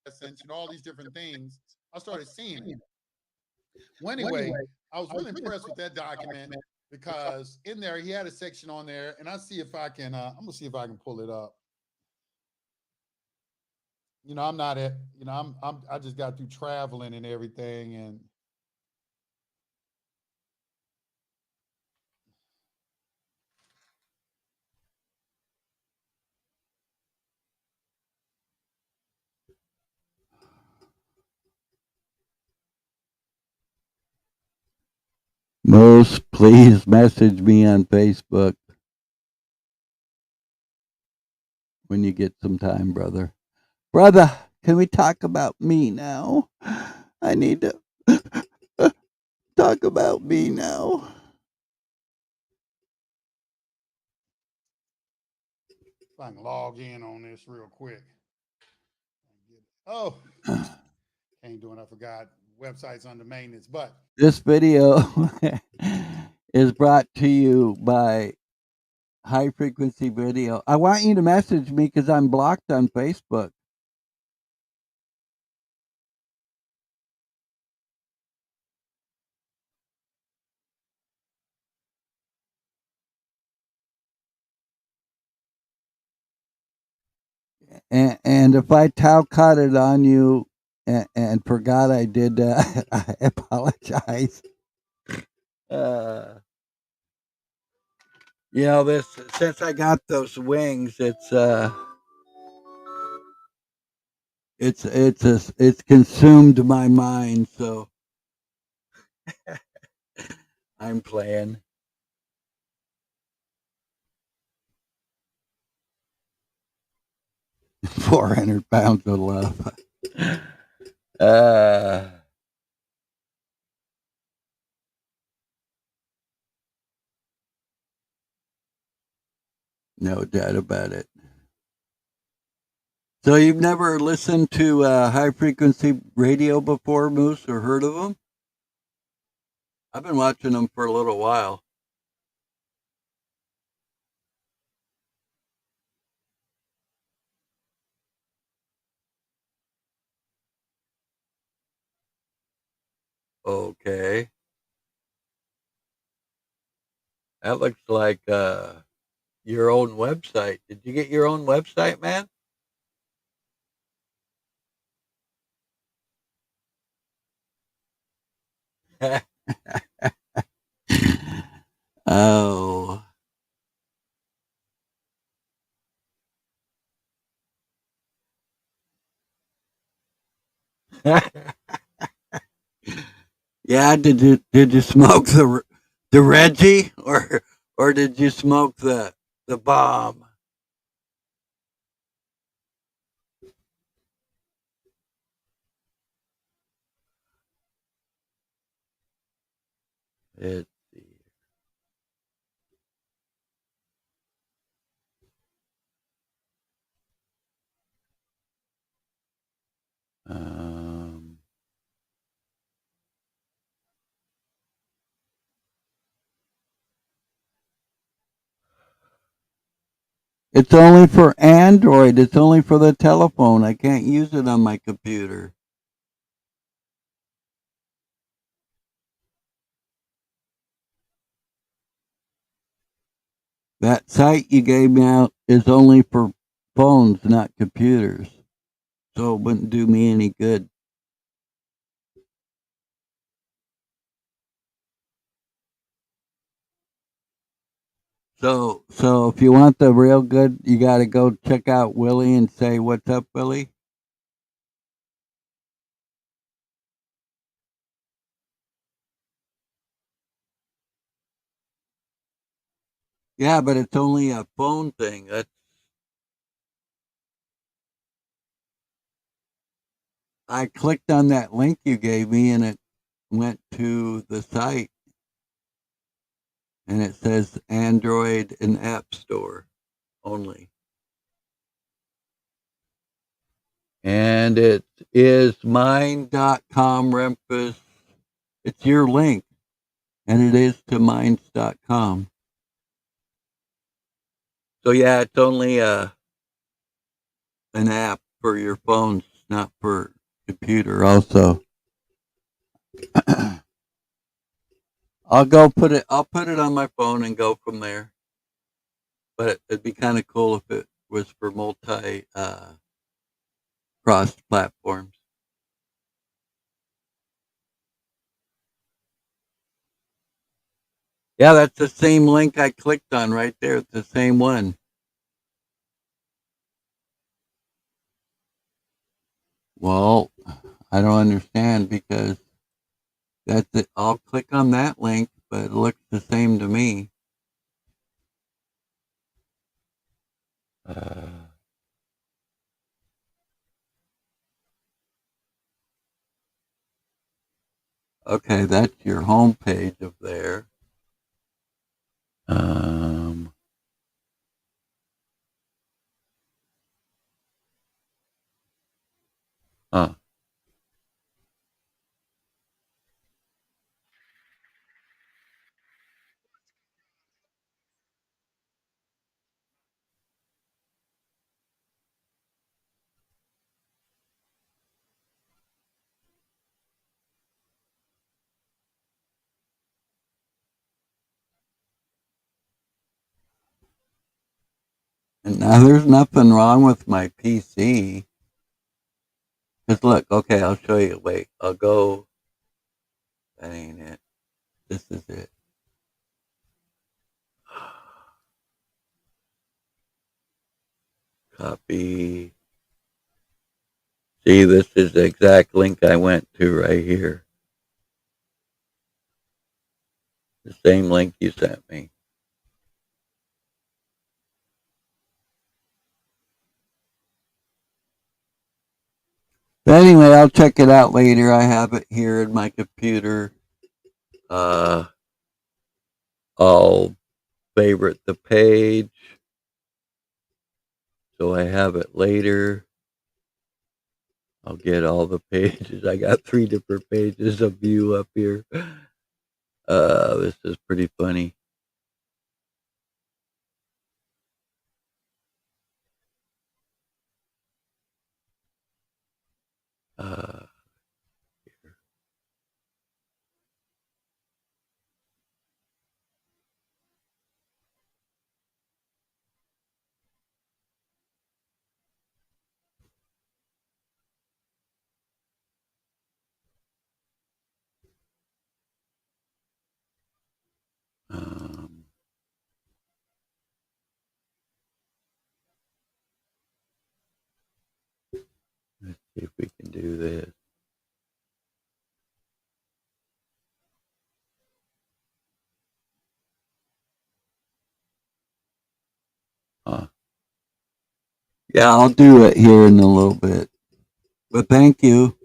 Essence and all these different things, I started seeing it. Well, anyway, I was really impressed with that document because in there he had a section on there, and I see if I can. I'm gonna see if I can pull it up. You know, I'm not at. You know, I just got through traveling and everything, and Most, please message me on Facebook when you get some time, brother. Brother, can we talk about me now? I need to talk about me now. if I can log in on this real quick. Oh, can't do it. I forgot. Website's under maintenance, but This video is brought to you by High Frequency Video. I want you to message me because I'm blocked on Facebook. And if I caught it on you and forgot I did that, I apologize. Uh, this since I got those wings, it's consumed my mind. So I'm playing 400 pounds of love. Uh, no doubt about it. So you've never listened to high frequency radio before, Moose, or heard of them? I've been watching them for a little while. Okay. That looks like your own website. Did you get your own website, man? Oh. Yeah, did you smoke the Reggie or did you smoke the bomb? Let's see. Um, it's only for Android. It's only for the telephone. I can't use it on my computer. That site you gave me out is only for phones, not computers. So it wouldn't do me any good. So if you want the real good, you got to go check out Willie and say, "What's up, Willie?" Yeah, but it's only a phone thing. I clicked on that link you gave me, and it went to the site, and it says Android and App Store only. And it is mine.com, Rempus. It's your link, and it is to minds.com. So yeah, it's only an app for your phones, not for computer. Also, I'll put it on my phone and go from there. But it'd be kind of cool if it was for multi cross platforms. Yeah, that's the same link I clicked on right there. It's the same one. Well, I don't understand because that's it. I'll click on that link, but it looks the same to me. Uh, okay, that's your home page of there. Um, huh. And now there's nothing wrong with my PC. Just look, okay, I'll show you. Wait, I'll go. That ain't it. This is it. Copy. See, this is the exact link I went to right here. The same link you sent me. But anyway, I'll check it out later. I have it here in my computer. I'll favorite the page so I have it later. I'll get all the pages. I got 3 different pages of view up here. This is pretty funny. Here. Um, let's see if we can do this. Yeah, I'll do it here in a little bit. But thank you.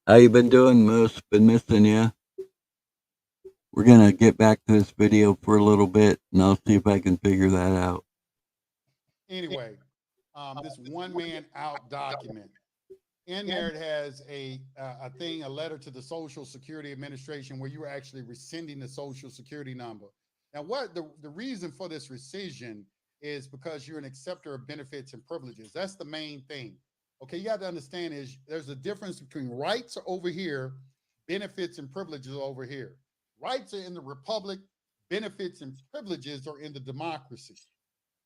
How you been doing, Moose? Been missing you. We're gonna get back to this video for a little bit, and I'll see if I can figure that out. Anyway, this one man out document. In there, it has a thing, a letter to the Social Security Administration where you are actually rescinding the Social Security number. Now, what the reason for this rescission is because you're an acceptor of benefits and privileges. That's the main thing. Okay, you got to understand is there's a difference between rights are over here, benefits and privileges are over here. Rights are in the republic, benefits and privileges are in the democracy.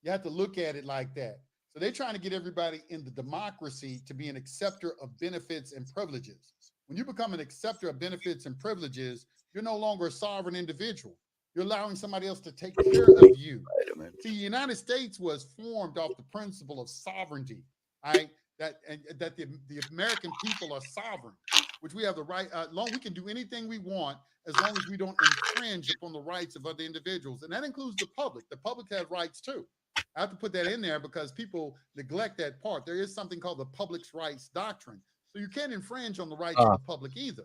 You have to look at it like that. So they're trying to get everybody in the democracy to be an acceptor of benefits and privileges. When you become an acceptor of benefits and privileges, you're no longer a sovereign individual. You're allowing somebody else to take care of you. Wait a minute. See, the United States was formed off the principle of sovereignty, right? That the American people are sovereign, which we have the right. Long we can do anything we want as long as we don't infringe upon the rights of other individuals, and that includes the public. The public has rights too. I have to put that in there because people neglect that part. There is something called the public's rights doctrine. So you can't infringe on the rights of the public either.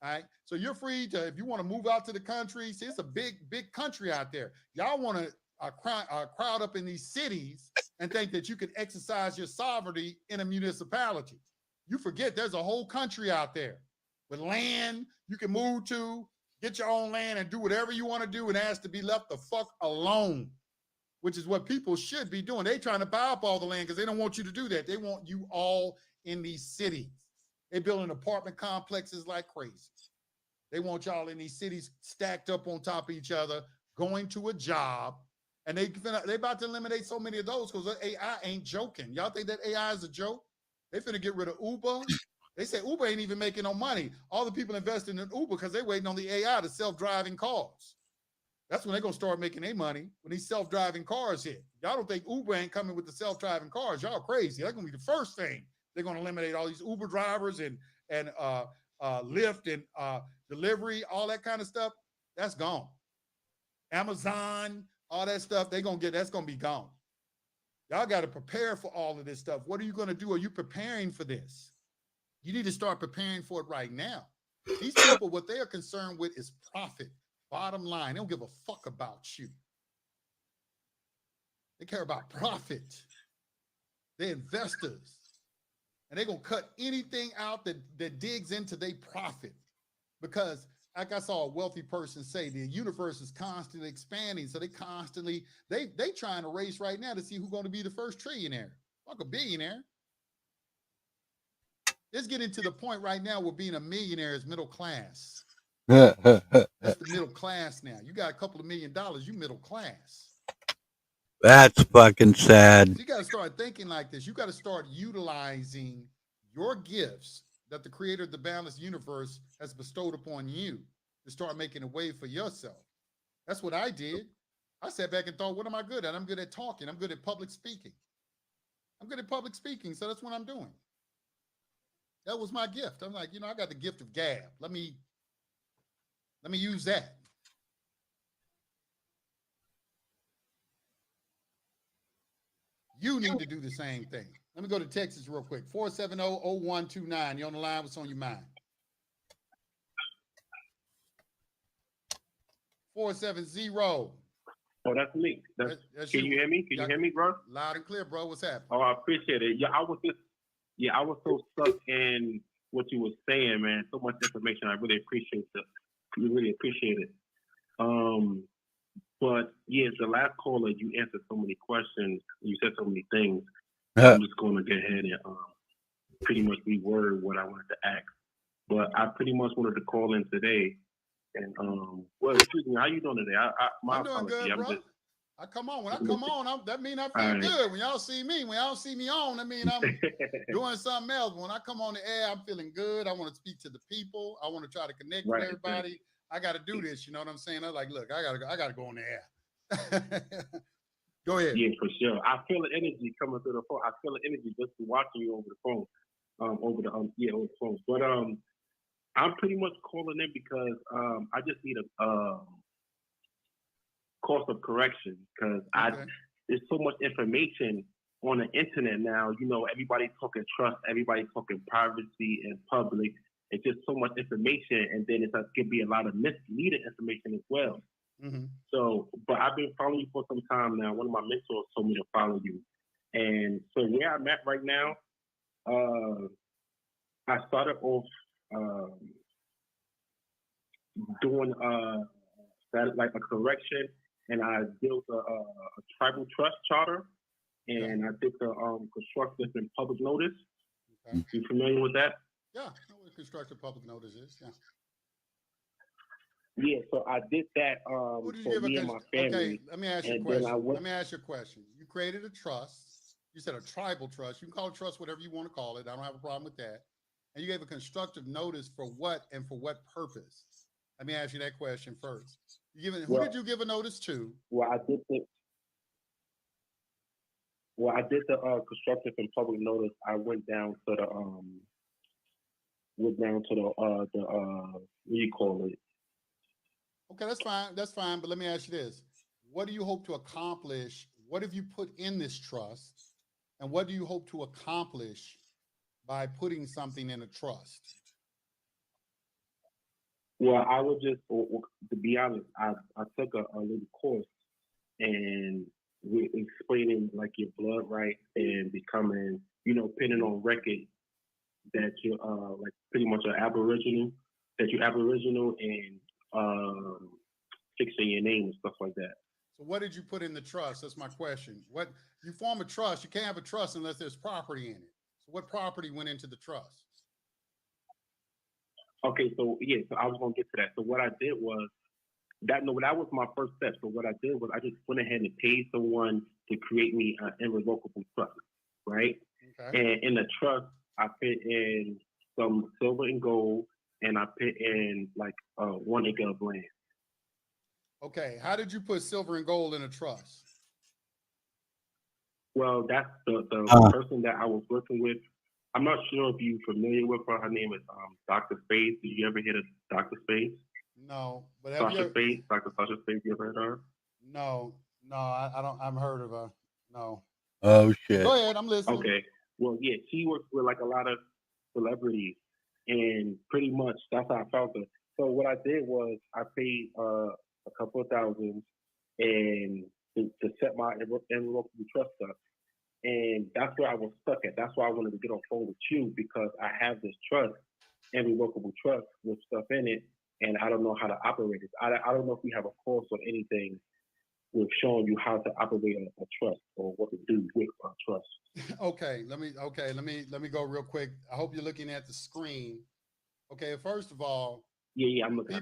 All right. So you're free to, if you want to move out to the country, see, it's a big country out there. Y'all want to crowd up in these cities and think that you can exercise your sovereignty in a municipality. You forget there's a whole country out there with land you can move to, get your own land and do whatever you want to do and ask to be left the fuck alone, which is what people should be doing. They trying to buy up all the land because they don't want you to do that. They want you all in these cities. They building apartment complexes like crazy. They want y'all in these cities stacked up on top of each other, going to a job, and they about to eliminate so many of those because AI ain't joking. Y'all think that AI is a joke? They finna get rid of Uber. They say Uber ain't even making no money. All the people investing in Uber because they're waiting on the AI to self-driving cars. That's when they're going to start making their money, when these self-driving cars hit. Y'all don't think Uber ain't coming with the self-driving cars. Y'all crazy. That's going to be the first thing. They're going to eliminate all these Uber drivers and Lyft and delivery, all that kind of stuff. That's gone. Amazon, all that stuff, that's going to be gone. Y'all got to prepare for all of this stuff. What are you going to do? Are you preparing for this? You need to start preparing for it right now. These people, what they are concerned with is profit. Bottom line, they don't give a fuck about you. They care about profit. They're investors. And they're going to cut anything out that digs into their profit. Because, like I saw a wealthy person say, the universe is constantly expanding. So they trying to race right now to see who's going to be the first trillionaire. Fuck a billionaire. It's getting to the point right now where being a millionaire is middle class. That's the middle class now. You got a couple of $1 million, you middle class. That's fucking sad. So you got to start thinking like this. You got to start utilizing your gifts that the creator of the balanced universe has bestowed upon you to start making a way for yourself. That's what I did. I sat back and thought, what am I good at? I'm good at talking. I'm good at public speaking. I'm good at public speaking. So that's what I'm doing. That was my gift. I'm like, I got the gift of gab. Let me use that. You need to do the same thing. Let me go to Texas real quick. 470-0129. You're on the line. What's on your mind? 470. Oh, that's me. That's Can you hear me? Can you hear me, bro? Loud and clear, bro. What's happening? Oh, I appreciate it. Yeah, I was so stuck in what you were saying, man. So much information. I really appreciate it. We really appreciate it. But yeah, the last caller, you answered so many questions. You said so many things. I'm just going to go ahead and pretty much reword what I wanted to ask. But I pretty much wanted to call in today. And well, excuse me, how you doing today? I'm doing good, bro. I come on. When I come on, that means I feel good. When y'all see me, when y'all see me on, that means I'm doing something else. When I come on the air, I'm feeling good. I want to speak to the people. I want to try to connect with everybody. Right. I got to do this. You know what I'm saying? I'm like, look, I gotta go on the air. Go ahead. Yeah, for sure. I feel the energy coming through the phone. I feel the energy just watching you over the phone, over the phone. But I'm pretty much calling in because I just need a course of correction because there's so much information on the internet now. Everybody's talking trust, everybody's talking privacy and public. It's just so much information, and then it can be a lot of misleading information as well. Mm-hmm. So, but I've been following you for some time now. One of my mentors told me to follow you, and so where I'm at right now, I started off doing that like a correction, and I built a tribal trust charter, and I did the constructive and public notice. Okay. You familiar with that? Yeah, I know what constructive public notice is. Yeah. Yeah, so I did that for me and my family. Okay, let me ask you a question. Let me ask you a question. You created a trust. You said a tribal trust. You can call it trust, whatever you want to call it. I don't have a problem with that. And you gave a constructive notice for what and for what purpose? Let me ask you that question first. Who did you give a notice to? Well, I did the constructive and public notice. I went down to the what do you call it? Okay, that's fine. That's fine. But let me ask you this. What do you hope to accomplish? What have you put in this trust? And what do you hope to accomplish by putting something in a trust? Well, I would just, to be honest, I took a little course and we're explaining like your blood rights and becoming, putting on record that you're like pretty much an Aboriginal, and fixing your name and stuff like that. So what did you put in the trust? That's my question. What you form a trust, you can't have a trust unless there's property in it. So what property went into the trust? Okay, so I was gonna get to that. So what I did was that was my first step. So what I did was I just went ahead and paid someone to create me an irrevocable trust, right? Okay. And in the trust, I put in some silver and gold, and I put in like 1 acre of land. Okay, how did you put silver and gold in a trust? Well, that's the person that I was working with. I'm not sure if you're familiar with her. Her name is Dr. Spades. Did you ever hear of Dr. Spades? No, but Dr. Spades. You ever heard of her? No, I don't. I've heard of her. No. Oh shit. Go ahead, I'm listening. Okay. Well, yeah, she works with like a lot of celebrities, and pretty much that's how I found her. So what I did was I paid a couple of $1,000 and to set my irrevocable trust up. And that's where I was stuck at. That's why I wanted to get on phone with you, because I have this trust, irrevocable trust with stuff in it, and I don't know how to operate it. I don't know if we have a course or anything with showing you how to operate a trust or what to do with a trust. Okay, let me go real quick. I hope you're looking at the screen. Okay, first of all, yeah, I'm looking.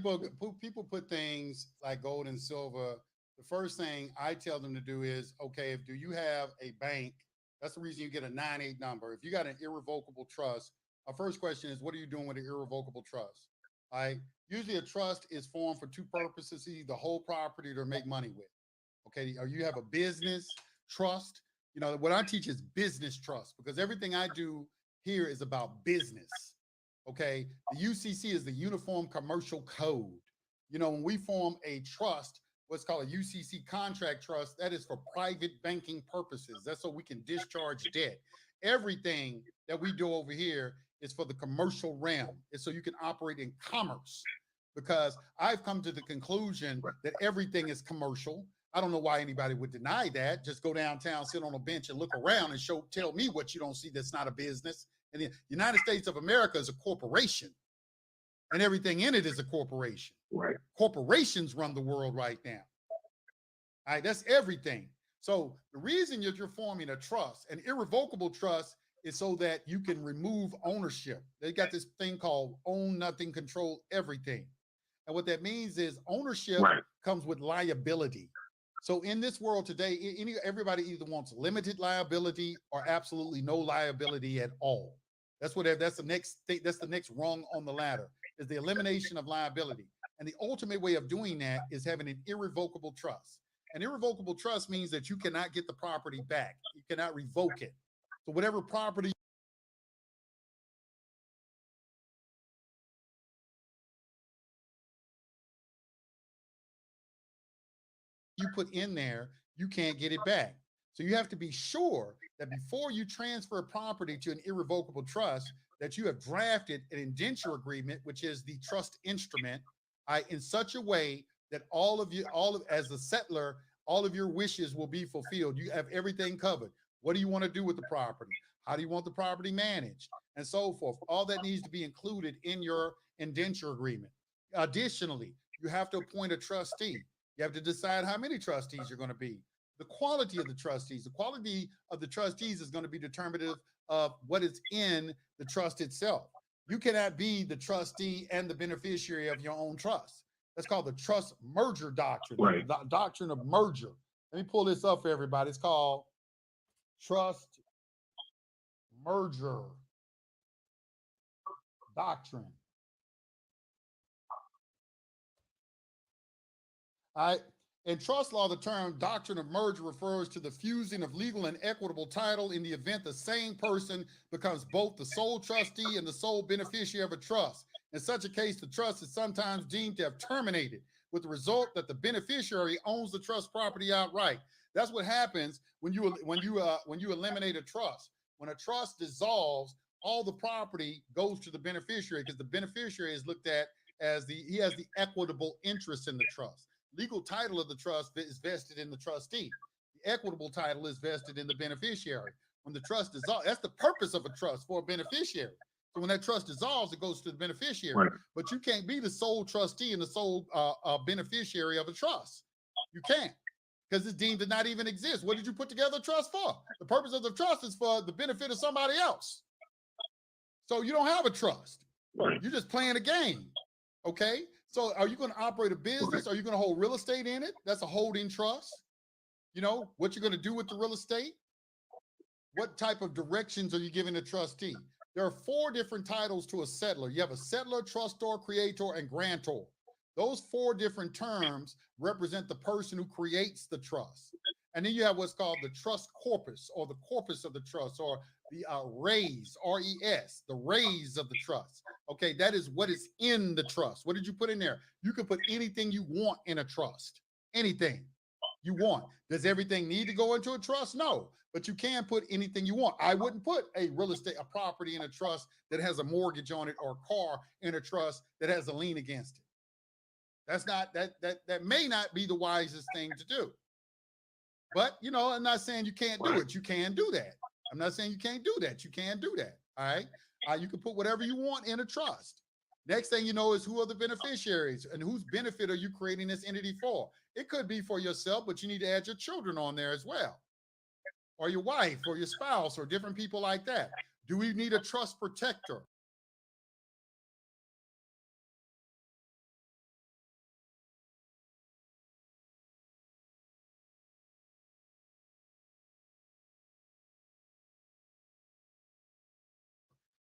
People put things like gold and silver the first thing I tell them to do is, okay, if do you have a bank? That's the reason you get a 9-8 number. If you got an irrevocable trust, our first question is, what are you doing with an irrevocable trust? All right. Usually a trust is formed for two purposes, either hold property or make money with. Okay. Or you have a business trust. You know, what I teach is business trust because everything I do here is about business. Okay. The UCC is the Uniform Commercial Code. You know, when we form a trust, what's called a UCC contract trust, that is for private banking purposes. That's so we can discharge debt. Everything that we do over here is for the commercial realm. It's so you can operate in commerce because I've come to the conclusion that everything is commercial. I don't know why anybody would deny that. Just go downtown, sit on a bench and look around and tell me what you don't see that's not a business. And the United States of America is a corporation and everything in it is a corporation. Right. Corporations run the world right now. All right, that's everything. So the reason you're forming a trust, an irrevocable trust, is so that you can remove ownership. They got this thing called own nothing, control everything. And what that means is ownership comes with liability. So in this world today, everybody either wants limited liability or absolutely no liability at all. That's the next thing. That's the next rung on the ladder is the elimination of liability. And the ultimate way of doing that is having an irrevocable trust. An irrevocable trust means that you cannot get the property back. You cannot revoke it. So whatever property you put in there, you can't get it back. So you have to be sure that before you transfer property to an irrevocable trust, that you have drafted an indenture agreement, which is the trust instrument, in such a way that as a settler, all of your wishes will be fulfilled. You have everything covered. What do you want to do with the property? How do you want the property managed? And so forth. All that needs to be included in your indenture agreement. Additionally, you have to appoint a trustee. You have to decide how many trustees you're going to be. The quality of the trustees. The quality of the trustees is going to be determinative of what is in the trust itself. You cannot be the trustee and the beneficiary of your own trust. That's called the trust merger doctrine, the doctrine of merger. Let me pull this up for everybody. It's called trust merger doctrine. All right. In trust law, the term doctrine of merger refers to the fusing of legal and equitable title in the event the same person becomes both the sole trustee and the sole beneficiary of a trust. In such a case, the trust is sometimes deemed to have terminated, with the result that the beneficiary owns the trust property outright. That's what happens when you eliminate a trust. When a trust dissolves, all the property goes to the beneficiary because the beneficiary is looked at as he has the equitable interest in the trust. Legal title of the trust is vested in the trustee. The equitable title is vested in the beneficiary. When the trust dissolves, that's the purpose of a trust, for a beneficiary. So when that trust dissolves, it goes to the beneficiary. But you can't be the sole trustee and the sole beneficiary of a trust. You can't, because it's deemed to not even exist. What did you put together a trust for? The purpose of the trust is for the benefit of somebody else. So you don't have a trust. You're just playing a game. Okay? So are you going to operate a business? Are you going to hold real estate in it? That's a holding trust. You know, what you're going to do with the real estate? What type of directions are you giving a trustee? There are 4 different titles to a settler. You have a settler, trustor, creator, and grantor. Those 4 different terms represent the person who creates the trust. And then you have what's called the trust corpus, or the corpus of the trust, or the res, R-E-S, the res of the trust. Okay, that is what is in the trust. What did you put in there? You can put anything you want in a trust, anything you want. Does everything need to go into a trust? No, but you can put anything you want. I wouldn't put a property in a trust that has a mortgage on it, or a car in a trust that has a lien against it. That's not, that may not be the wisest thing to do. But, you know, I'm not saying you can't do it. You can do that. I'm not saying you can't do that. You can do that. All right. You can put whatever you want in a trust. Next thing you know is who are the beneficiaries and whose benefit are you creating this entity for? It could be for yourself, but you need to add your children on there as well, or your wife or your spouse or different people like that. Do we need a trust protector?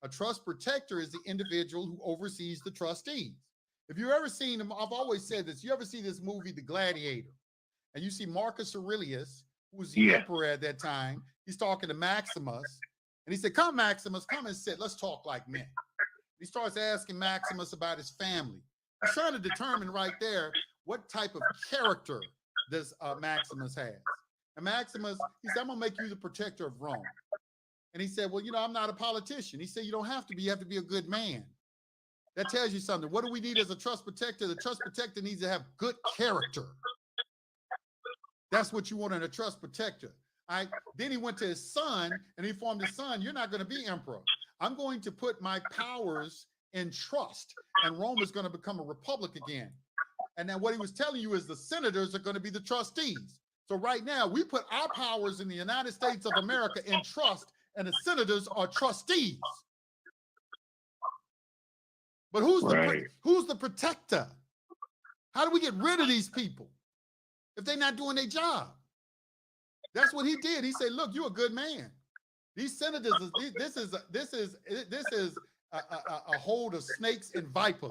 A trust protector is the individual who oversees the trustees. If you've ever seen them, I've always said this, you ever see this movie, The Gladiator, and you see Marcus Aurelius, who was the emperor at that time, he's talking to Maximus, and he said, come, Maximus, come and sit, let's talk like men. He starts asking Maximus about his family. He's trying to determine right there what type of character does Maximus has. And Maximus, he said, I'm gonna make you the protector of Rome. And he said, well, you know, I'm not a politician. He said, you don't have to be, you have to be a good man. That tells you something. What do we need as a trust protector? The trust protector needs to have good character. That's what you want in a trust protector. All right. Then he went to his son and he informed his son, you're not going to be emperor. I'm going to put my powers in trust, and Rome is going to become a republic again. And then what he was telling you is the senators are going to be the trustees. So right now we put our powers in the United States of America in trust, and the senators are trustees. But who's the protector? How do we get rid of these people if they're not doing their job? That's what he did. He said, look, you're a good man. These senators, this is a hold of snakes and vipers.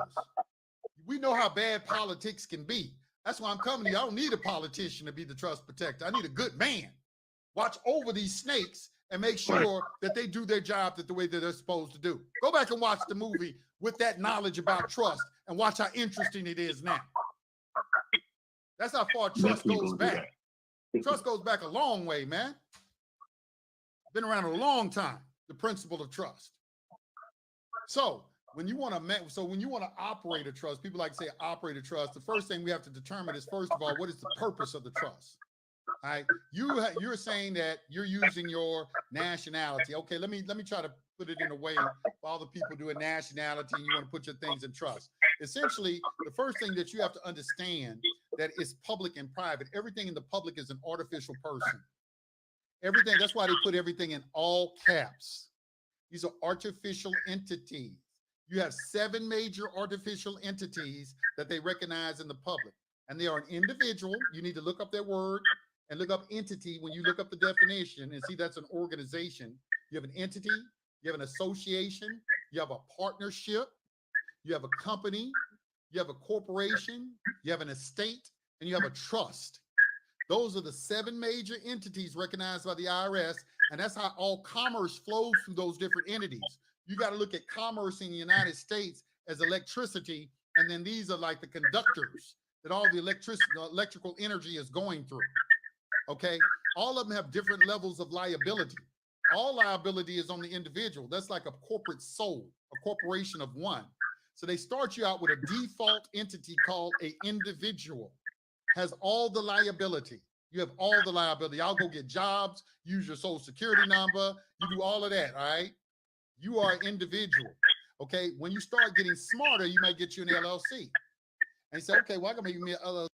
We know how bad politics can be. That's why I'm coming to you. I don't need a politician to be the trust protector. I need a good man. Watch over these snakes and make sure that they do their job the way that they're supposed to do. Go back and watch the movie with that knowledge about trust and watch how interesting it is now. That's how far trust goes back. Trust goes back a long way, man. Been around a long time, the principle of trust. So when you want to operate a trust, people like to say operate a trust. The first thing we have to determine is, first of all, what is the purpose of the trust? All right, you're saying that you're using your nationality. Okay, let me try to put it in a way for all the people doing nationality, and you want to put your things in trust. Essentially, the first thing that you have to understand that is public and private. Everything in the public is an artificial person. Everything, that's why they put everything in all caps. These are artificial entities. You have 7 major artificial entities that they recognize in the public, and they are an individual. You need to look up their word and look up entity when you look up the definition and see that's an organization. You have an entity, you have an association, you have a partnership, you have a company, you have a corporation, you have an estate, and you have a trust. Those are the 7 major entities recognized by the IRS, and that's how all commerce flows through those different entities. You got to look at commerce in the United States as electricity, and then these are like the conductors that all the electrical energy is going through. Okay, all of them have different levels of liability. All liability is on the individual. That's like a corporate soul, a corporation of one. So they start you out with a default entity called an individual. Has all the liability. You have all the liability. I'll go get jobs, use your social security number. You do all of that, all right? You are an individual, okay? When you start getting smarter, you might get you an LLC. And you say, okay, well, I can make me an LLC.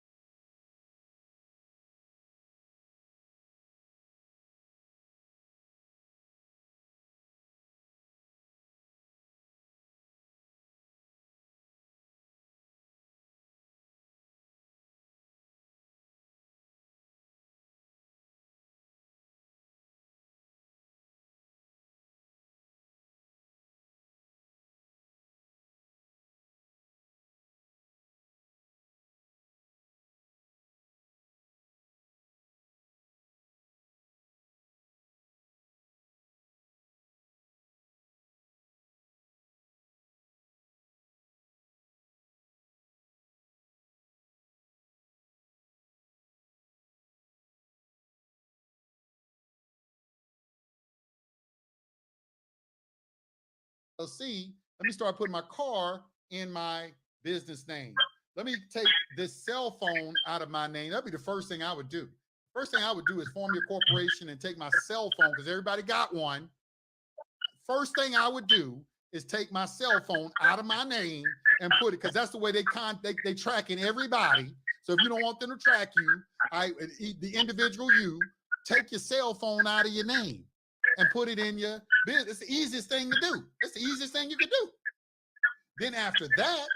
LLC, let me start putting my car in my business name. Let me take this cell phone out of my name. That'd be the first thing I would do. First thing I would do is form your corporation and take my cell phone, because everybody got one. First thing I would do is take my cell phone out of my name and put it, because that's the way they tracking everybody. So if you don't want them to track you, the individual you, take your cell phone out of your name and put it in your business. It's the easiest thing to do. It's the easiest thing you can do. Then after that,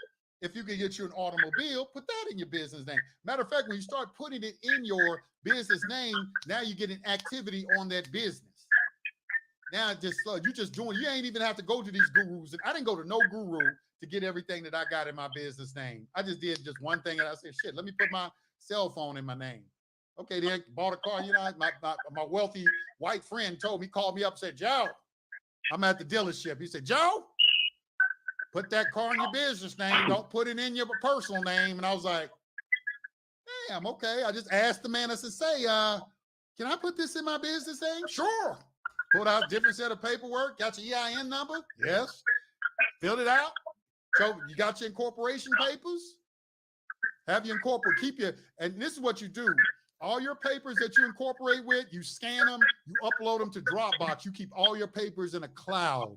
if you can get you an automobile, put that in your business name. Matter of fact, when you start putting it in your business name, now you get an activity on that business. Now just you just doing. You ain't even have to go to these gurus. And I didn't go to no guru to get everything that I got in my business name. I just did just one thing, and I said, shit, let me put my cell phone in my name. Okay, then bought a car. You know, my wealthy white friend told me, called me up, and said, Joe, I'm at the dealership. He said, Joe, put that car in your business name. Don't put it in your personal name. And I was like, damn, okay. I just asked the man. I said, say, can I put this in my business name? Sure. Pulled out a different set of paperwork. Got your EIN number? Yes. Filled it out. So you got your incorporation papers? Have you incorporate, keep your, and this is what you do. All your papers that you incorporate with, you scan them, you upload them to Dropbox. You keep all your papers in a cloud.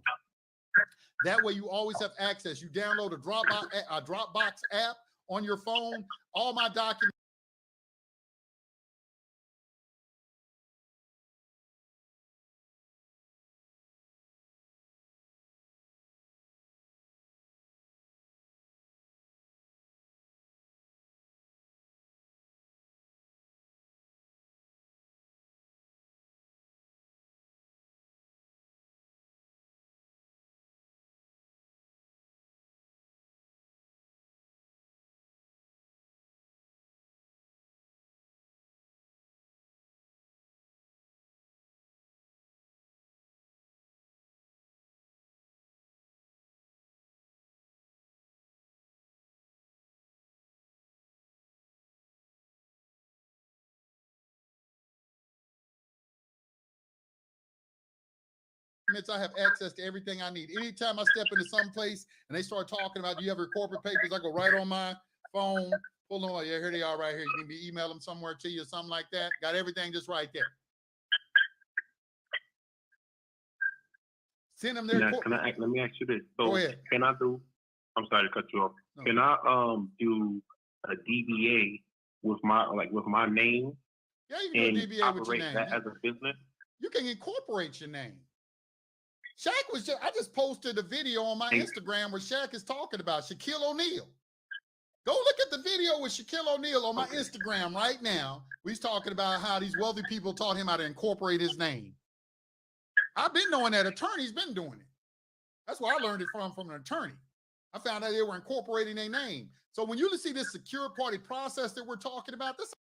That way you always have access. You download a Dropbox app on your phone. All my documents. I have access to everything I need. Anytime I step into some place and they start talking about, do you have your corporate papers? I go right on my phone, pull them out. Yeah, here they are right here. You can be email them somewhere to you or something like that. Got everything just right there. Send them their. Let me ask you this. So go ahead. Can I do? I'm sorry to cut you off. No. Can I do a DBA with my name? Yeah, you can do a DBA with your name. That as a business. You can incorporate your name. Shaq was I just posted a video on my Instagram where Shaq is talking about Shaquille O'Neal. Go look at the video with Shaquille O'Neal on my Instagram right now. He's talking about how these wealthy people taught him how to incorporate his name. I've been knowing that attorney's been doing it. That's where I learned it from an attorney. I found out they were incorporating their name. So when you see this secure party process that we're talking about, this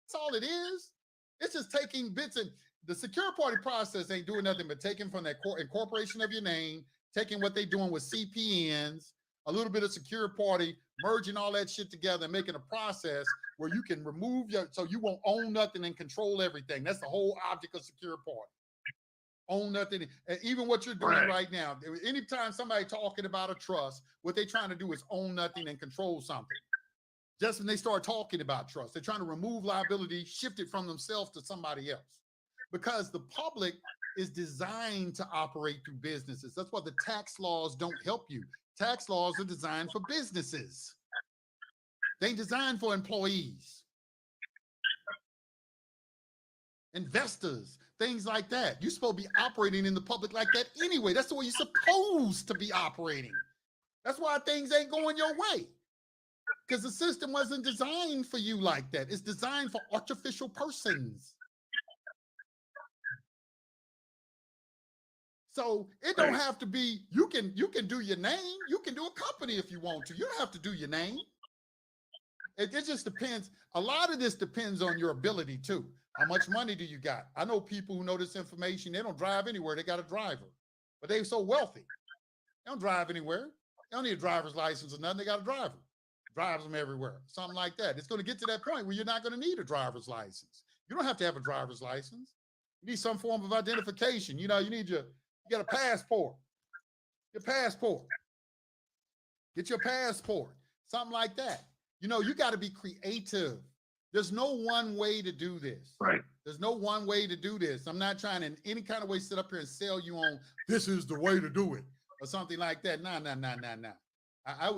that's all it is. It's just taking bits, and the secure party process ain't doing nothing but taking from that incorporation of your name, taking what they're doing with CPNs, a little bit of secure party, merging all that shit together and making a process where you can remove so you won't own nothing and control everything. That's the whole object of secure party. Own nothing. And even what you're doing right now, anytime somebody talking about a trust, what they're trying to do is own nothing and control something. Just when they start talking about trust, they're trying to remove liability, shift it from themselves to somebody else. Because the public is designed to operate through businesses. That's why the tax laws don't help you. Tax laws are designed for businesses. They ain't designed for employees, investors, things like that. You're supposed to be operating in the public like that anyway. That's the way you're supposed to be operating. That's why things ain't going your way. Because the system wasn't designed for you like that. It's designed for artificial persons. So it don't have to be, you can do your name. You can do a company if you want to. You don't have to do your name. It just depends. A lot of this depends on your ability too. How much money do you got? I know people who know this information. They don't drive anywhere. They got a driver, but they're so wealthy. They don't drive anywhere. They don't need a driver's license or nothing. They got a driver. Drives them everywhere. Something like that. It's going to get to that point where you're not going to need a driver's license. You don't have to have a driver's license. You need some form of identification. You got a passport. Your passport. Get your passport. Something like that. You got to be creative. There's no one way to do this. Right. There's no one way to do this. I'm not trying to in any kind of way sit up here and sell you on this is the way to do it or something like that. Nah.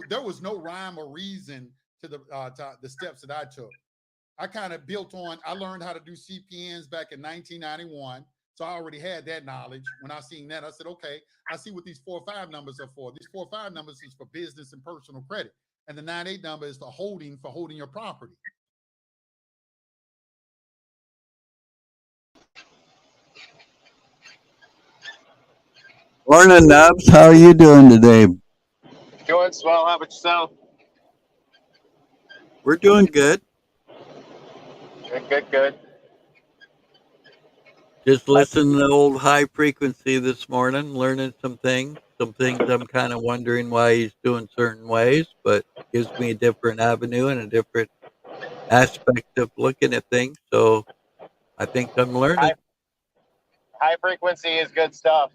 There was no rhyme or reason to the steps that I took. I kind of I learned how to do CPNs back in 1991. So I already had that knowledge. When I seen that, I said, okay, I see what these 4 or 5 numbers are for. These 4 or 5 numbers is for business and personal credit. And the 98 number is for holding your property. Morning, Nubs. How are you doing today? Doing swell. How about yourself? We're doing good. Good. Just listening to old High Frequency this morning, learning some things. Some things I'm kind of wondering why he's doing certain ways, but gives me a different avenue and a different aspect of looking at things. So I think I'm learning. High frequency is good stuff.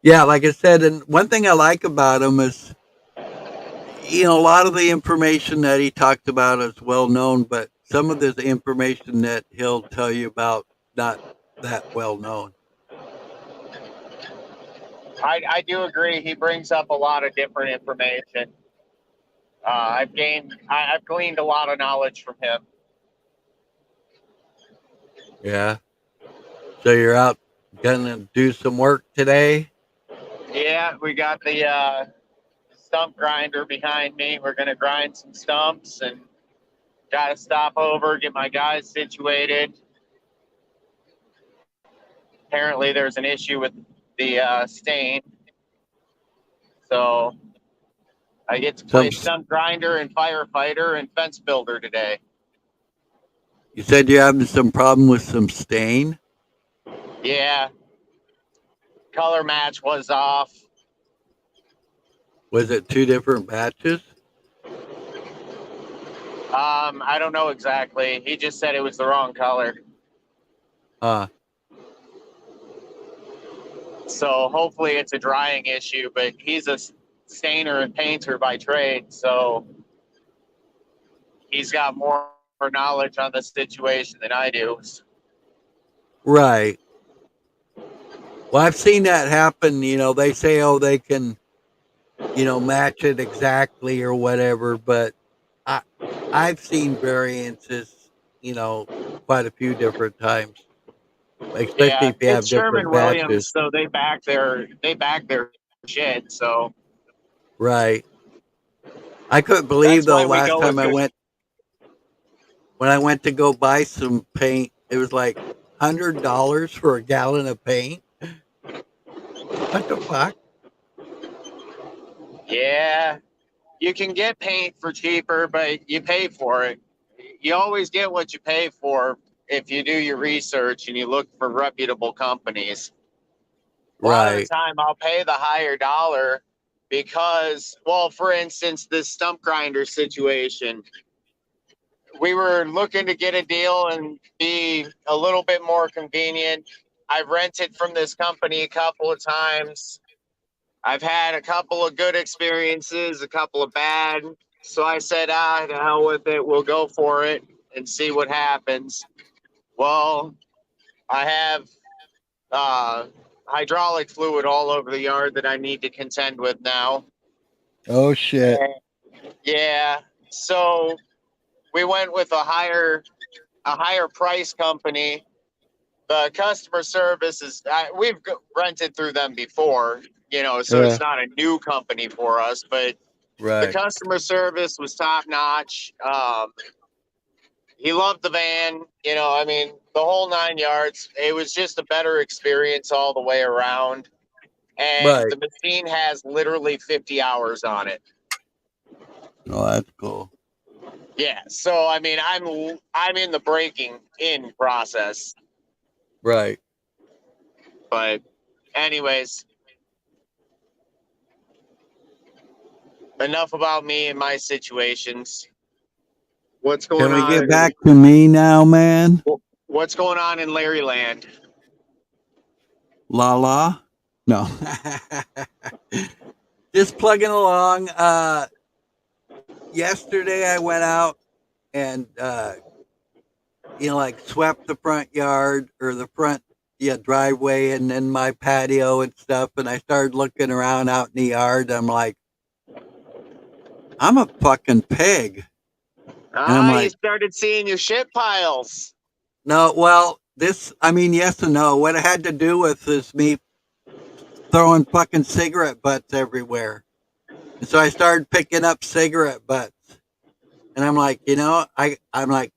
Yeah, like I said, and one thing I like about him is, a lot of the information that he talked about is well known, but some of the information that he'll tell you about not that well known. I do agree. He brings up a lot of different information. I've gleaned a lot of knowledge from him. Yeah. So you're out gonna do some work today? Yeah, we got the stump grinder behind me. We're gonna grind some stumps and gotta stop over, get my guys situated. Apparently there's an issue with the stain. So I get to play stump grinder and firefighter and fence builder today. You said you're having some problem with some stain? Yeah. Color match was off. Was it 2 different batches? I don't know exactly. He just said it was the wrong color. So hopefully it's a drying issue, but he's a stainer and painter by trade, so he's got more knowledge on the situation than I do. Right. Well, I've seen that happen. They say, they can, match it exactly or whatever, but I've seen variances, quite a few different times. Especially if you have different Sherwin-Williams, batches. so they back their shit. So right. I couldn't believe though last time when I went to go buy some paint, it was like $100 for a gallon of paint. What the fuck? Yeah, you can get paint for cheaper, but you pay for it. You always get what you pay for if you do your research and you look for reputable companies. A lot of the time I'll pay the higher dollar because, well, for instance, this stump grinder situation, we were looking to get a deal and be a little bit more convenient. I've rented from this company a couple of times. I've had a couple of good experiences, a couple of bad. So I said, to hell with it. We'll go for it and see what happens. Well, I have hydraulic fluid all over the yard that I need to contend with now. Oh shit. Yeah. So we went with a higher price company. The customer service is we've rented through them before, so Yeah. it's not a new company for us, but the Right. customer service was top notch. He loved the van, I mean, the whole 9 yards. It was just a better experience all the way around. And Right. the machine has literally 50 hours on it. Oh, that's cool. Yeah. So I mean, I'm in the breaking in process. Right. But anyways, enough about me and my situations. What's Can going we on? get back to me now, man? What's going on in Larryland? La la? No. Just plugging along. Yesterday I went out and like swept the front yard or the front driveway and then my patio and stuff, and I started looking around out in the yard. I'm like, I'm a fucking pig. And I'm You like, started seeing your shit piles. no, well, I mean, yes and no. What it had to do with is me throwing fucking cigarette butts everywhere. And so I started picking up cigarette butts. And I'm like, I'm like,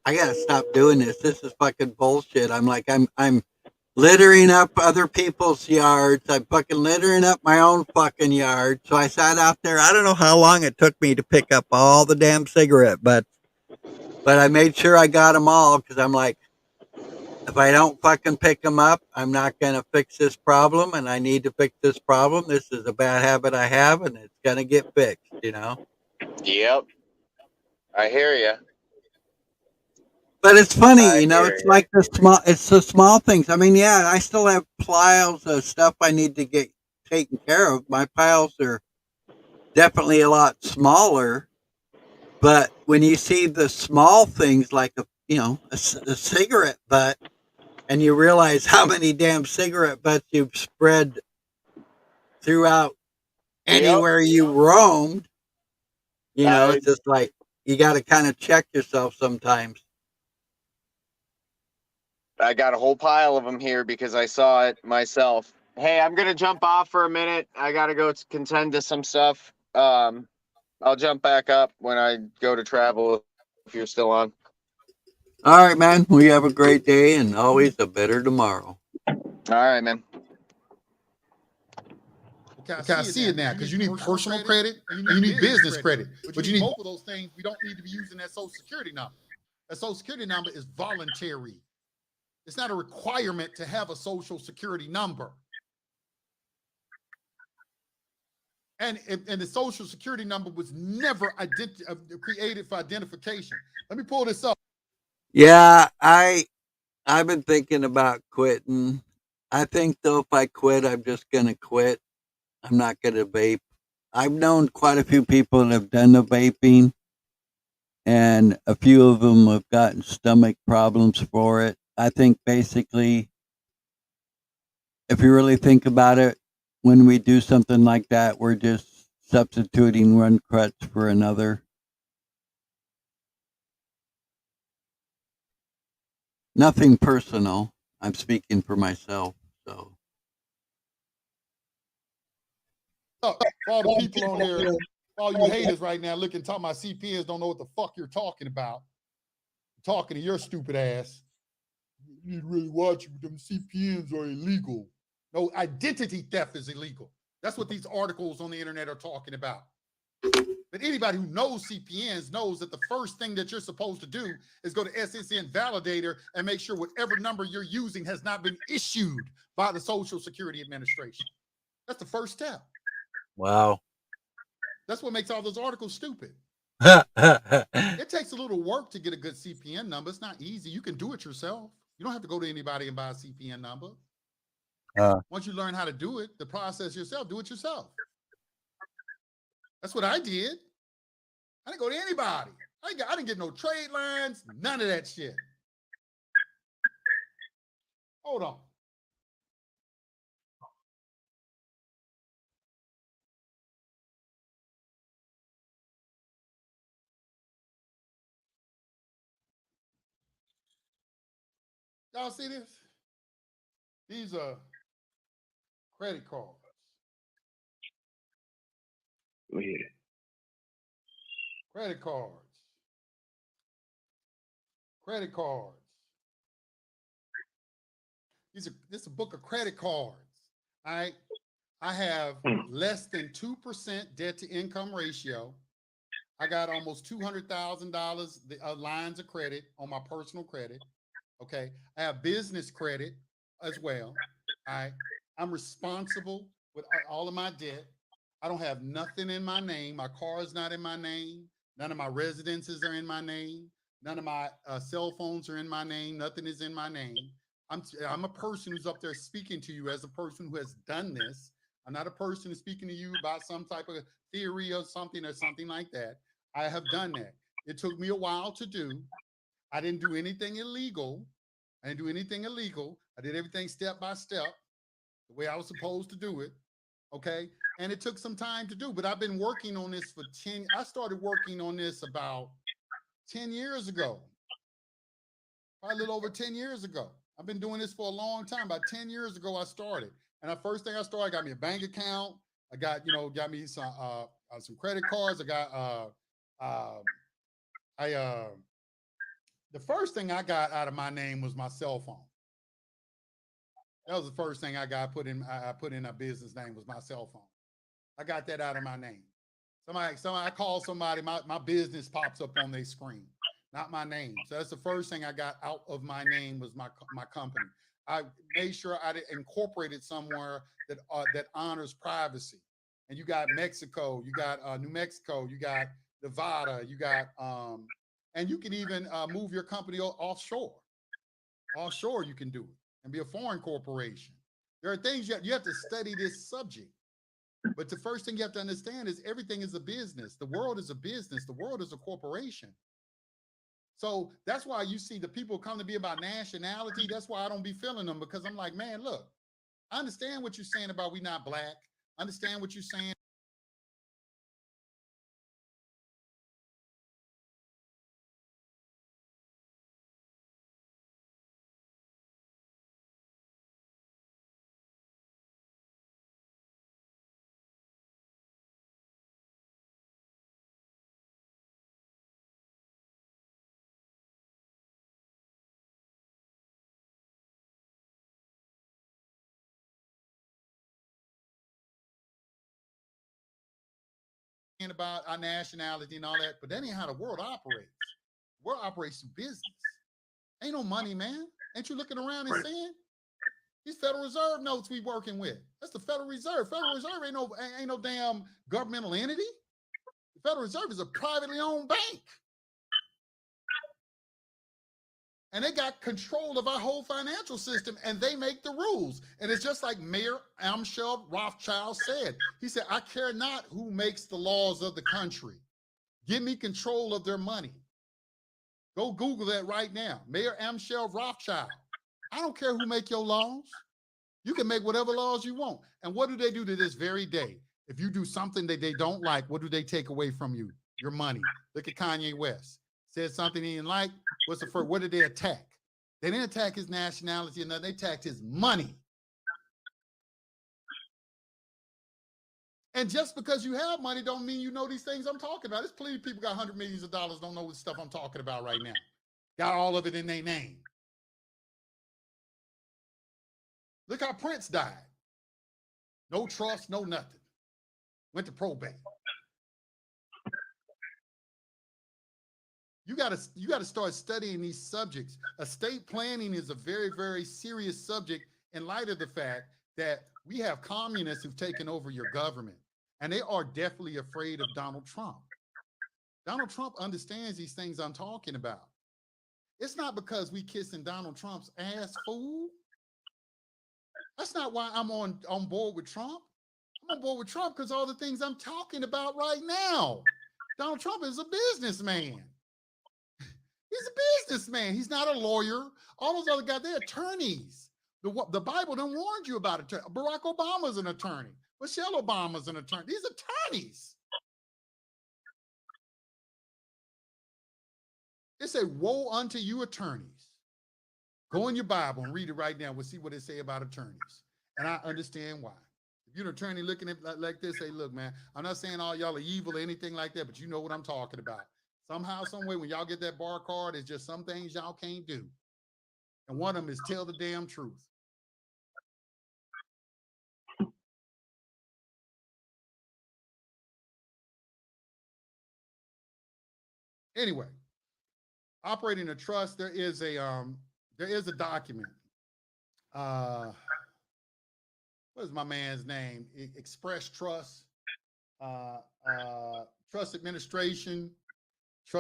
I gotta stop doing this. This is fucking bullshit. I'm like, I'm littering up other people's yards. I'm fucking littering up my own fucking yard. So I sat out there. I don't know how long it took me to pick up all the damn cigarette butts, but I made sure I got them all because I'm like, if I don't fucking pick them up, I'm not going to fix this problem, and I need to fix this problem. This is a bad habit I have, and it's going to get fixed, Yep. I hear you. But it's funny, I hear it's you. like it's the small things. I mean, yeah, I still have piles of stuff I need to get taken care of. My piles are definitely a lot smaller, but when you see the small things like a cigarette butt, and you realize how many damn cigarette butts you've spread throughout Yep. anywhere you roamed, I it's just like you got to kind of check yourself sometimes. I got a whole pile of them here because I saw it myself. Hey, I'm gonna jump off for a minute. I gotta go contend to some stuff. I'll jump back up when I go to travel if you're still on. All right, man. We have a great day and always a better tomorrow. All right, man. Okay, I see it now because you need personal credit and you need business credit. But you need both of those things. We don't need to be using that social security number. That social security number is voluntary. It's not a requirement to have a social security number. And the social security number was never created for identification. Let me pull this up. Yeah, I've been thinking about quitting. I think though if I quit, I'm just gonna quit. I'm not gonna vape. I've known quite a few people that have done the vaping, and a few of them have gotten stomach problems for it. I think basically, if you really think about it, when we do something like that, we're just substituting one crutch for another. Nothing personal. I'm speaking for myself. So, For all the people on here, all you haters right now looking, talking about CPNs don't know what the fuck you're talking about. I'm talking to your stupid ass. You need to really watch it. Them CPNs are illegal. No, identity theft is illegal. That's what these articles on the internet are talking about. But anybody who knows CPNs knows that the first thing that you're supposed to do is go to SSN Validator and make sure whatever number you're using has not been issued by the Social Security Administration. That's the first step. wow. That's what makes all those articles stupid. It takes a little work to get a good CPN number. It's not easy. You can do it yourself. You don't have to go to anybody and buy a CPN number. Once you learn how to do it, the process yourself, do it yourself. That's what I did. I didn't go to anybody. I didn't get no trade lines, none of that shit. Hold on. Y'all see this? These are credit cards. Go ahead. Credit cards. Credit cards. This is a book of credit cards. All right. I have less than 2% debt to income ratio. I got almost $200,000 lines of credit on my personal credit. Okay. I have business credit as well. All right. I'm responsible with all of my debt. I don't have nothing in my name. My car is not in my name. None of my residences are in my name. None of my cell phones are in my name. Nothing is in my name. I'm a person who's up there speaking to you as a person who has done this. I'm not a person who's speaking to you about some type of theory or something like that. I have done that. It took me a while to do. I didn't do anything illegal. I didn't do anything illegal. I did everything step by step, the way I was supposed to do it. Okay. And it took some time to do, but I've been working on this for I started working on this about 10 years ago. Probably a little over 10 years ago. I've been doing this for a long time. About 10 years ago, I started. And the first thing I started, I got me a bank account. I got, got me some credit cards. The first thing I got out of my name was my cell phone. That was the first thing I got I put in a business name was my cell phone. I got that out of my name. Somebody I call somebody, my business pops up on their screen, not my name. So that's the first thing I got out of my name was my company. I made sure I incorporated somewhere that honors privacy. And you got Mexico, you got New Mexico, you got Nevada, you got, and you can even move your company offshore. Offshore, you can do it and be a foreign corporation. There are things you have to study this subject. But the first thing you have to understand is everything is a business. The world is a business. The world is a corporation. So that's why you see the people come to me about nationality. That's why I don't be feeling them, because I'm like, man, look, I understand what you're saying about we not black. I understand what you're saying. About our nationality and all that, but that ain't how the world operates. The world operates through business. Ain't no money, man. Ain't you looking around and saying these Federal Reserve notes we working with? That's the Federal Reserve. Federal Reserve ain't no damn governmental entity. The Federal Reserve is a privately owned bank. And they got control of our whole financial system, and they make the rules. And it's just like Mayor Amschel Rothschild said. He said, I care not who makes the laws of the country. Give me control of their money. Go Google that right now. Mayor Amschel Rothschild. I don't care who make your laws. You can make whatever laws you want. And what do they do to this very day? If you do something that they don't like, what do they take away from you? Your money. Look at Kanye West. Said something he didn't like. What's the first? What did they attack? They didn't attack his nationality, and they attacked his money. And just because you have money don't mean you know these things I'm talking about. There's plenty of people got hundreds of millions of dollars don't know what stuff I'm talking about right now. Got all of it in their name. Look how Prince died. No trust, no nothing. Went to probate. You got to start studying these subjects. Estate planning is a very, very serious subject in light of the fact that we have communists who've taken over your government, and they are definitely afraid of Donald Trump. Donald Trump understands these things I'm talking about. It's not because we kissing Donald Trump's ass, fool. That's not why I'm on board with Trump. I'm on board with Trump because all the things I'm talking about right now. Donald Trump is a businessman. He's a businessman. He's not a lawyer. All those other guys, they're attorneys. The Bible done warned you about it. Barack Obama's an attorney. Michelle Obama's an attorney. These attorneys. It said, woe unto you attorneys. Go in your Bible and read it right now. We'll see what it say about attorneys. And I understand why. If you're an attorney looking at like this, say, look, man, I'm not saying all y'all are evil or anything like that, but you know what I'm talking about. Somehow, some way, when y'all get that bar card, it's just some things y'all can't do. And one of them is tell the damn truth. Anyway, operating a trust, there is a document. What is my man's name? Express Trust, Trust Administration. I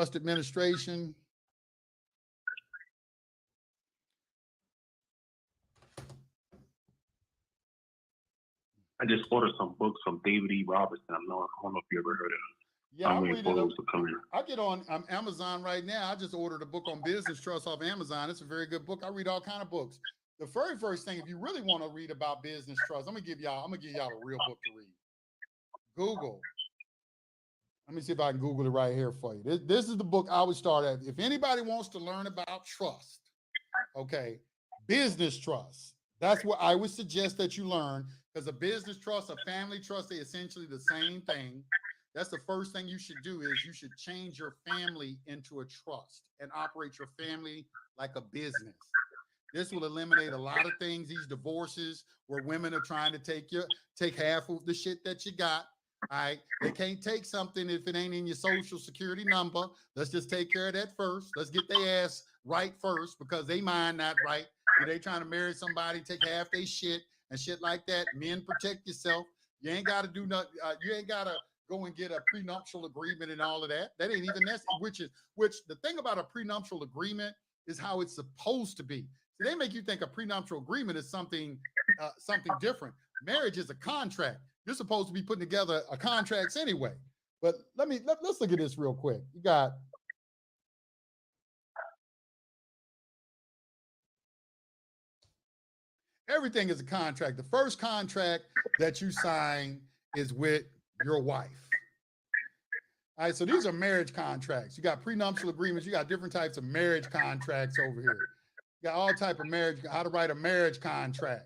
just ordered some books from David E. Robertson. I don't know if you ever heard of him. Yeah, I'm waiting for those to come in. I get on Amazon right now. I just ordered a book on business trust off Amazon. It's a very good book. I read all kind of books. The very first thing, if you really want to read about business trust, I'm gonna give y'all a real book to read. Google. Let me see if I can Google it right here for you. This is the book I would start at. If anybody wants to learn about trust, okay, business trust. That's what I would suggest that you learn, because a business trust, a family trust, they're essentially the same thing. That's the first thing you should do, is you should change your family into a trust and operate your family like a business. This will eliminate a lot of things, these divorces where women are trying to take half of the shit that you got. All right. They can't take something if it ain't in your social security number. Let's just take care of that first. Let's get their ass right first, because they mind not right. They trying to marry somebody, take half their shit and shit like that. Men, protect yourself. You ain't got to do nothing. You ain't got to go and get a prenuptial agreement and all of that. That ain't even necessary. Which the thing about a prenuptial agreement is how it's supposed to be. So they make you think a prenuptial agreement is something different. Marriage is a contract. You're supposed to be putting together a contracts anyway. But let's look at this real quick. You got everything is a contract. The first contract that you sign is with your wife. All right, so these are marriage contracts. You got prenuptial agreements. You got different types of marriage contracts over here. You got all type of marriage, how to write a marriage contract.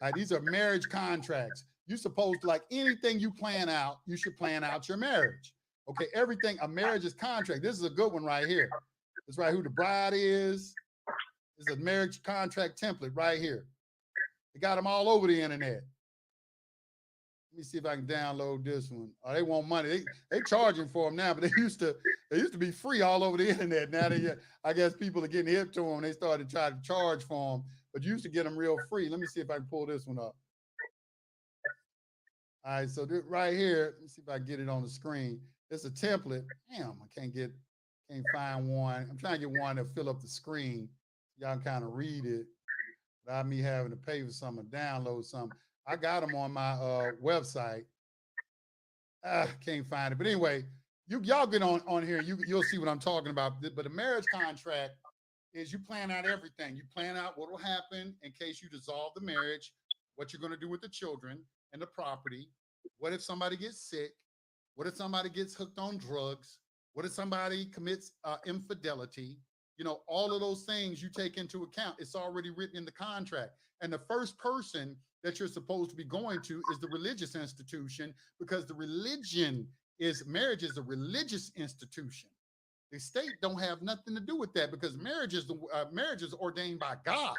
All right, these are marriage contracts. You're supposed to, like anything you plan out, you should plan out your marriage. Okay, everything, a marriage is contract. This is a good one right here. It's right who the bride is. This is a marriage contract template right here. They got them all over the internet. Let me see if I can download this one. Oh, they want money. They charging for them now, but they used to be free all over the internet. Now I guess people are getting hip to them. They started trying to charge for them, but you used to get them real free. Let me see if I can pull this one up. All right, so right here, let me see if I can get it on the screen. It's a template. Damn, I can't find one. I'm trying to get one to fill up the screen. Y'all can kind of read it without me having to pay for something, download something. I got them on my website. Can't find it. But anyway, y'all get on here. You'll see what I'm talking about. But a marriage contract is you plan out everything. You plan out what will happen in case you dissolve the marriage, what you're going to do with the children and the property. What if somebody gets sick? What if somebody gets hooked on drugs? What if somebody commits infidelity? You know, all of those things you take into account. It's already written in the contract. And the first person that you're supposed to be going to is the religious institution, because marriage is a religious institution. The state don't have nothing to do with that, because marriage is ordained by God,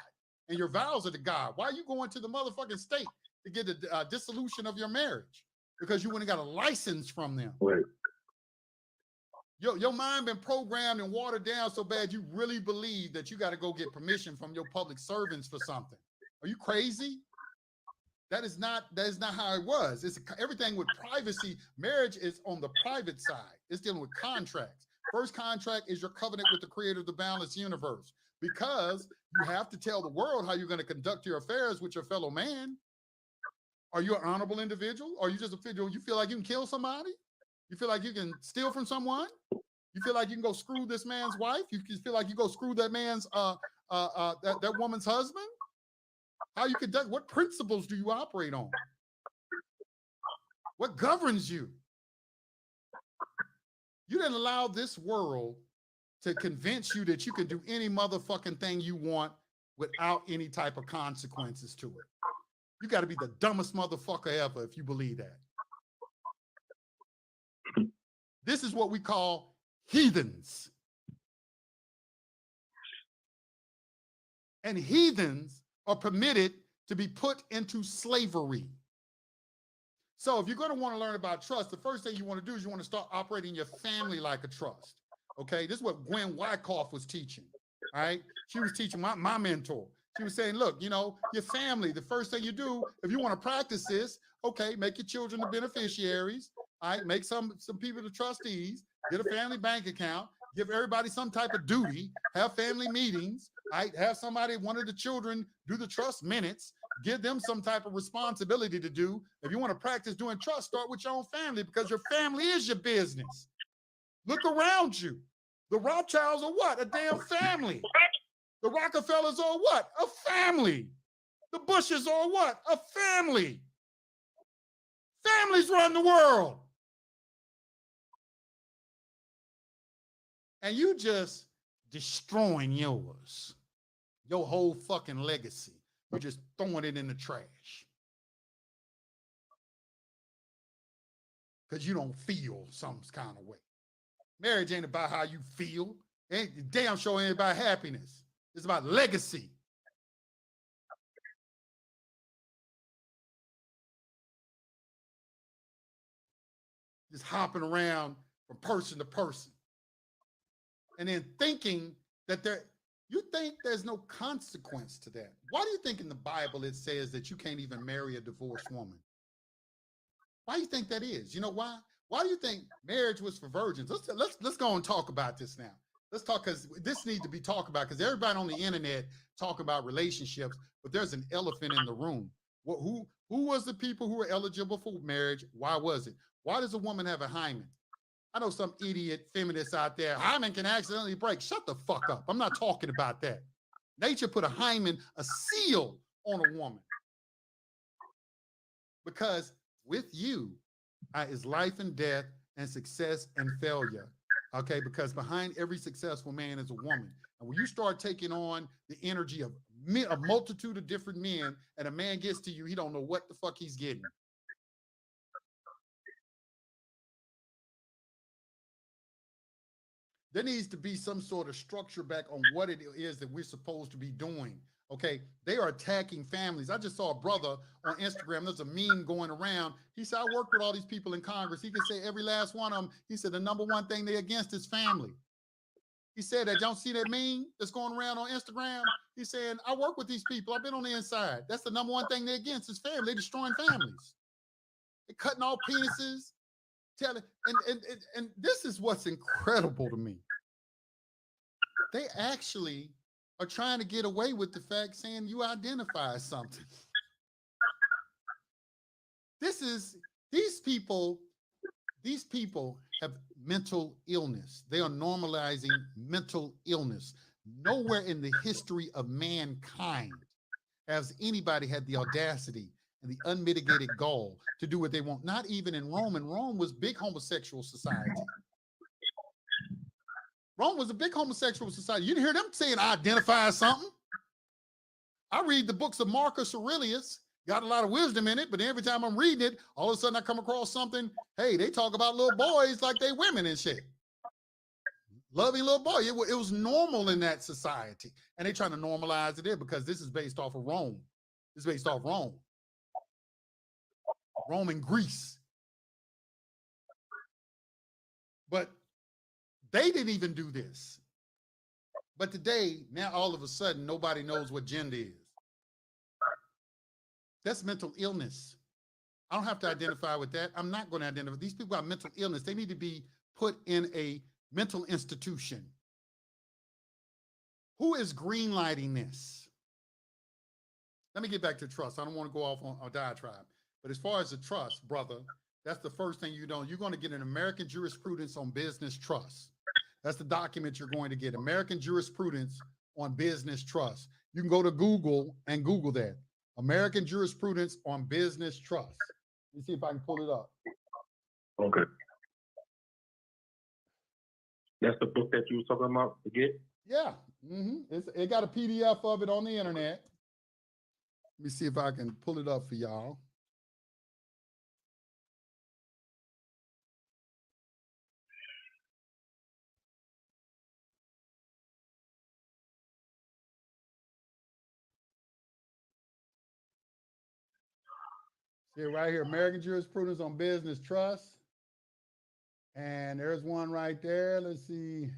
and your vows are to God. Why are you going to the motherfucking state to get a dissolution of your marriage? Because you wouldn't got a license from them. Right. Your mind been programmed and watered down so bad you really believe that you got to go get permission from your public servants for something. Are you crazy? That is not how it was. It's everything with privacy. Marriage is on the private side. It's dealing with contracts. First contract is your covenant with the creator of the boundless universe, because you have to tell the world how you're going to conduct your affairs with your fellow man. Are you an honorable individual? Or are you just a individual? You feel like you can kill somebody? You feel like you can steal from someone? You feel like you can go screw this man's wife? You feel like you go screw that man's that woman's husband? How you conduct? What principles do you operate on? What governs you? You didn't allow this world to convince you that you can do any motherfucking thing you want without any type of consequences to it. You got to be the dumbest motherfucker ever if you believe that. This is what we call heathens. And heathens are permitted to be put into slavery. So if you're going to want to learn about trust, the first thing you want to do is you want to start operating your family like a trust. Okay, this is what Gwen Wyckoff was teaching. All right, she was teaching my mentor. She was saying, look, you know, your family, the first thing you do, if you want to practice this, okay, make your children the beneficiaries. All right, make some people the trustees, get a family bank account, give everybody some type of duty, have family meetings, right? Have somebody, one of the children, do the trust minutes, give them some type of responsibility to do. If you want to practice doing trust, start with your own family, because your family is your business. Look around you. The Rothschilds are what? A damn family. The Rockefellers are what? A family. The Bushes are what? A family. Families run the world. And you just destroying yours, your whole fucking legacy. You're just throwing it in the trash. Because you don't feel some kind of way. Marriage ain't about how you feel. Ain't damn sure ain't about happiness. It's about legacy. Just hopping around from person to person. And then thinking that you think there's no consequence to that. Why do you think in the Bible it says that you can't even marry a divorced woman? Why do you think that is? You know why? Why do you think marriage was for virgins? Let's go and talk about this now. Let's talk, because this needs to be talked about, because everybody on the internet talk about relationships, but there's an elephant in the room. Who was the people who were eligible for marriage? Why was it? Why does a woman have a hymen? I know some idiot feminists out there, hymen can accidentally break. Shut the fuck up. I'm not talking about that. Nature put a hymen, a seal on a woman. Because with you is life and death and success and failure. Okay, because behind every successful man is a woman. And when you start taking on the energy of a multitude of different men, and a man gets to you, he don't know what the fuck he's getting. There needs to be some sort of structure back on what it is that we're supposed to be doing. Okay, they are attacking families. I just saw a brother on Instagram. There's a meme going around. He said, I work with all these people in Congress. He can say every last one of them. He said the number one thing they're against is family. He said that. Y'all see that meme that's going around on Instagram? He's saying, I work with these people. I've been on the inside. That's the number one thing they're against is family. They're destroying families. They're cutting off penises. And this is what's incredible to me. They actually are trying to get away with the fact saying you identify as something. These people have mental illness. They are normalizing mental illness. Nowhere in the history of mankind has anybody had the audacity and the unmitigated gall to do what they want. Not even in Rome. And Rome was big homosexual society. Rome was a big homosexual society. You didn't hear them saying I identify as something. I read the books of Marcus Aurelius, got a lot of wisdom in it, but every time I'm reading it, all of a sudden I come across something, hey, they talk about little boys like they women and shit. Loving little boy. It was normal in that society. And they trying to normalize it there because this is based off of Rome. This is based off Rome. Rome and Greece. But they didn't even do this. But today, now all of a sudden, nobody knows what gender is. That's mental illness. I don't have to identify with that. I'm not going to identify. These people have mental illness. They need to be put in a mental institution. Who is greenlighting this? Let me get back to trust. I don't want to go off on a diatribe. But as far as the trust, brother, that's the first thing you know. You're going to get an American jurisprudence on business trust. That's the document you're going to get. American jurisprudence on business trust. You can go to Google and Google that. American jurisprudence on business trust. Let me see if I can pull it up. Okay. That's the book that you were talking about to get? Yeah, It got a PDF of it on the internet. Let me see if I can pull it up for y'all. See it right here, American Jurisprudence on Business Trust. And there's one right there. Let's see.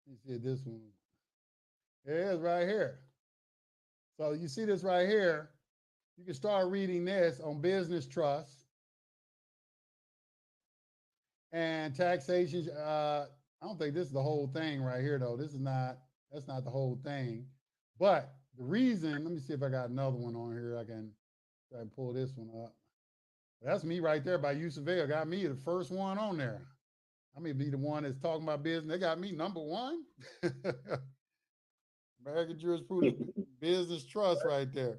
Let me see this one. It is right here. So you see this right here. You can start reading this on business trust and taxation. I don't think this is the whole thing right here, though. That's not the whole thing. But the reason, let me see if I got another one on here. I can try and pull this one up. That's me right there by Yusuf Vega. Got me the first one on there. I may be the one that's talking about business. They got me number one. American Jurisprudence Business Trust right there.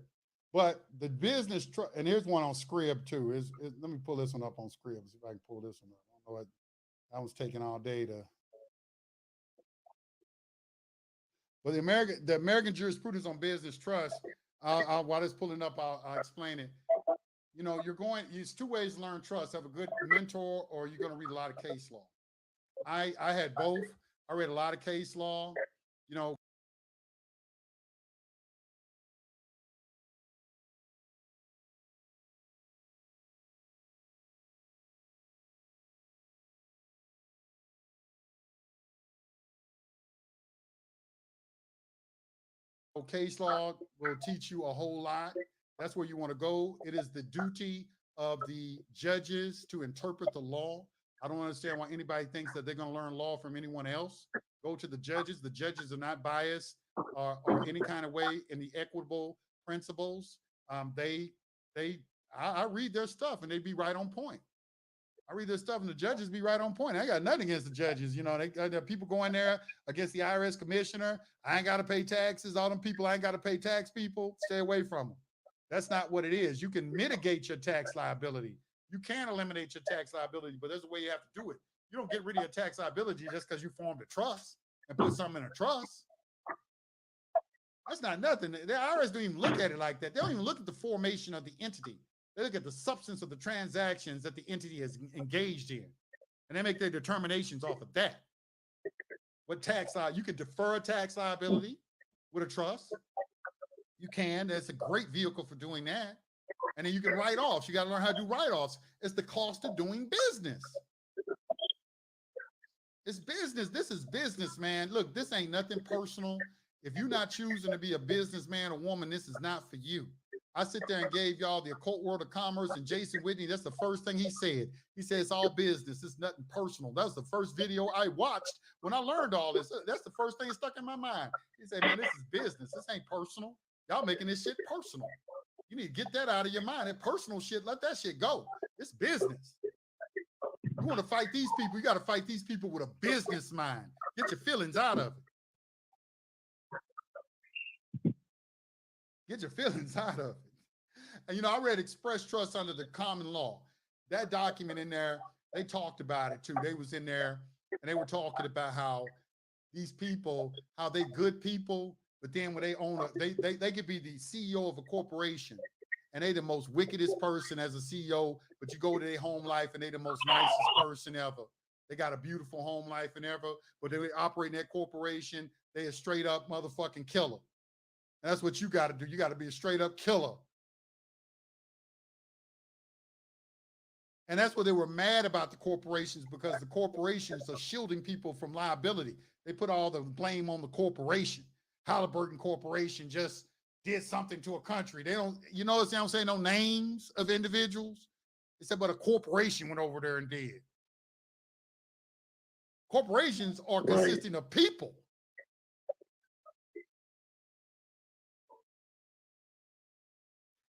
But the business trust, and here's one on Scrib too. Let me pull this one up on Scrib, see if I can pull this one up. I don't know what, that was taking all day to. But the American Jurisprudence on Business Trust, while it's pulling up, I'll explain it. You know, there's two ways to learn trust. Have a good mentor, or you're going to read a lot of case law. I had both. I read a lot of case law, you know. Case law will teach you a whole lot. That's where you want to go. It is the duty of the judges to interpret the law. I don't understand why anybody thinks that they're going to learn law from anyone else. Go to the judges. The judges are not biased or any kind of way in the equitable principles. I read their stuff and they be right on point. I read this stuff and the judges be right on point. I got nothing against the judges. You know, they got people going there against the IRS commissioner. I ain't got to pay taxes. All them people I ain't got to pay tax people. Stay away from them. That's not what it is. You can mitigate your tax liability. You can eliminate your tax liability, but there's a way you have to do it. You don't get rid of your tax liability just because you formed a trust and put something in a trust. That's not nothing. The IRS don't even look at it like that. They don't even look at the formation of the entity. They look at the substance of the transactions that the entity is engaged in, and they make their determinations off of that. What tax you can defer a tax liability with a trust. You can. That's a great vehicle for doing that. And then you can write offs. You got to learn how to do write-offs. It's the cost of doing business. It's business. This is business, man. Look, this ain't nothing personal. If you're not choosing to be a businessman or woman, this is not for you. I sit there and gave y'all the occult world of commerce, and Jason Whitney, that's the first thing he said. He said, it's all business. It's nothing personal. That was the first video I watched when I learned all this. That's the first thing that stuck in my mind. He said, man, this is business. This ain't personal. Y'all making this shit personal. You need to get that out of your mind. That personal shit, let that shit go. It's business. You want to fight these people, you got to fight these people with a business mind. Get your feelings out of it. Get your feelings out of it. And, you know, I read Express Trust under the common law. That document in there, they talked about it too. They was in there and they were talking about how these people, how they good people, but then when they own they could be the CEO of a corporation and they the most wickedest person as a CEO, but you go to their home life and they the most nicest person ever. They got a beautiful home life and ever, but they operate in that corporation, they a straight up motherfucking killer. And that's what you got to do. You got to be a straight up killer. And that's what they were mad about the corporations, because the corporations are shielding people from liability. They put all the blame on the corporation. Halliburton Corporation just did something to a country. They don't, you notice they don't say no names of individuals. They said, but a corporation went over there and did. Corporations are consisting of people.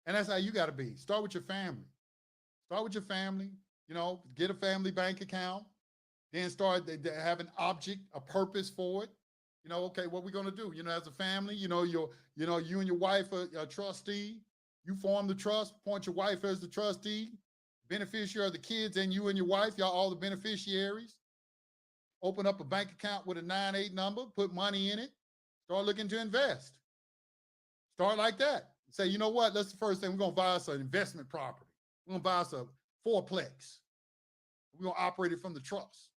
And that's how you got to be. Start with your family. Start with your family, you know, get a family bank account, then start have an object, a purpose for it. You know, okay, what we going to do? You know, as a family, you know, you and your wife are a trustee. You form the trust, appoint your wife as the trustee, beneficiary of the kids, and you and your wife, y'all all the beneficiaries. open up a bank account with a 98 number, put money in it, start looking to invest. Start like that. Say, you know what? That's the first thing. We're going to buy us an investment property. We're going to buy us a fourplex. We're going to operate it from the trust.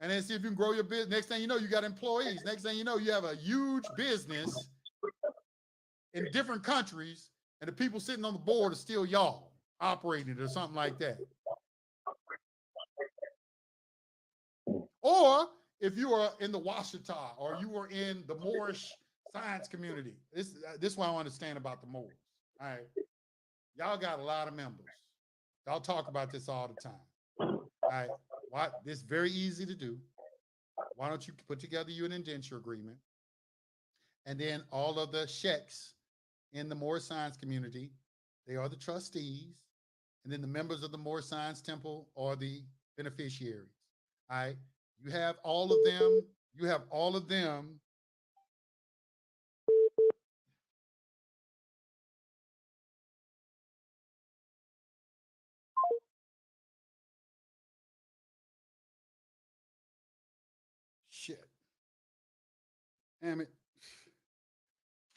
And then see if you can grow your business. Next thing you know, you got employees. Next thing you know, you have a huge business in different countries, and the people sitting on the board are still y'all operating it or something like that. Or if you are in the Washita or you were in the Moorish science community, this is what I understand about the Moors. All right. Y'all got a lot of members. Y'all talk about this all the time. All right. This is very easy to do. Why don't you put together you an indenture agreement? And then all of the sheikhs in the Moorish science community, they are the trustees. And then the members of the Moorish Science Temple are the beneficiaries. All right. You have all of them. You have all of them. Shit. Damn it.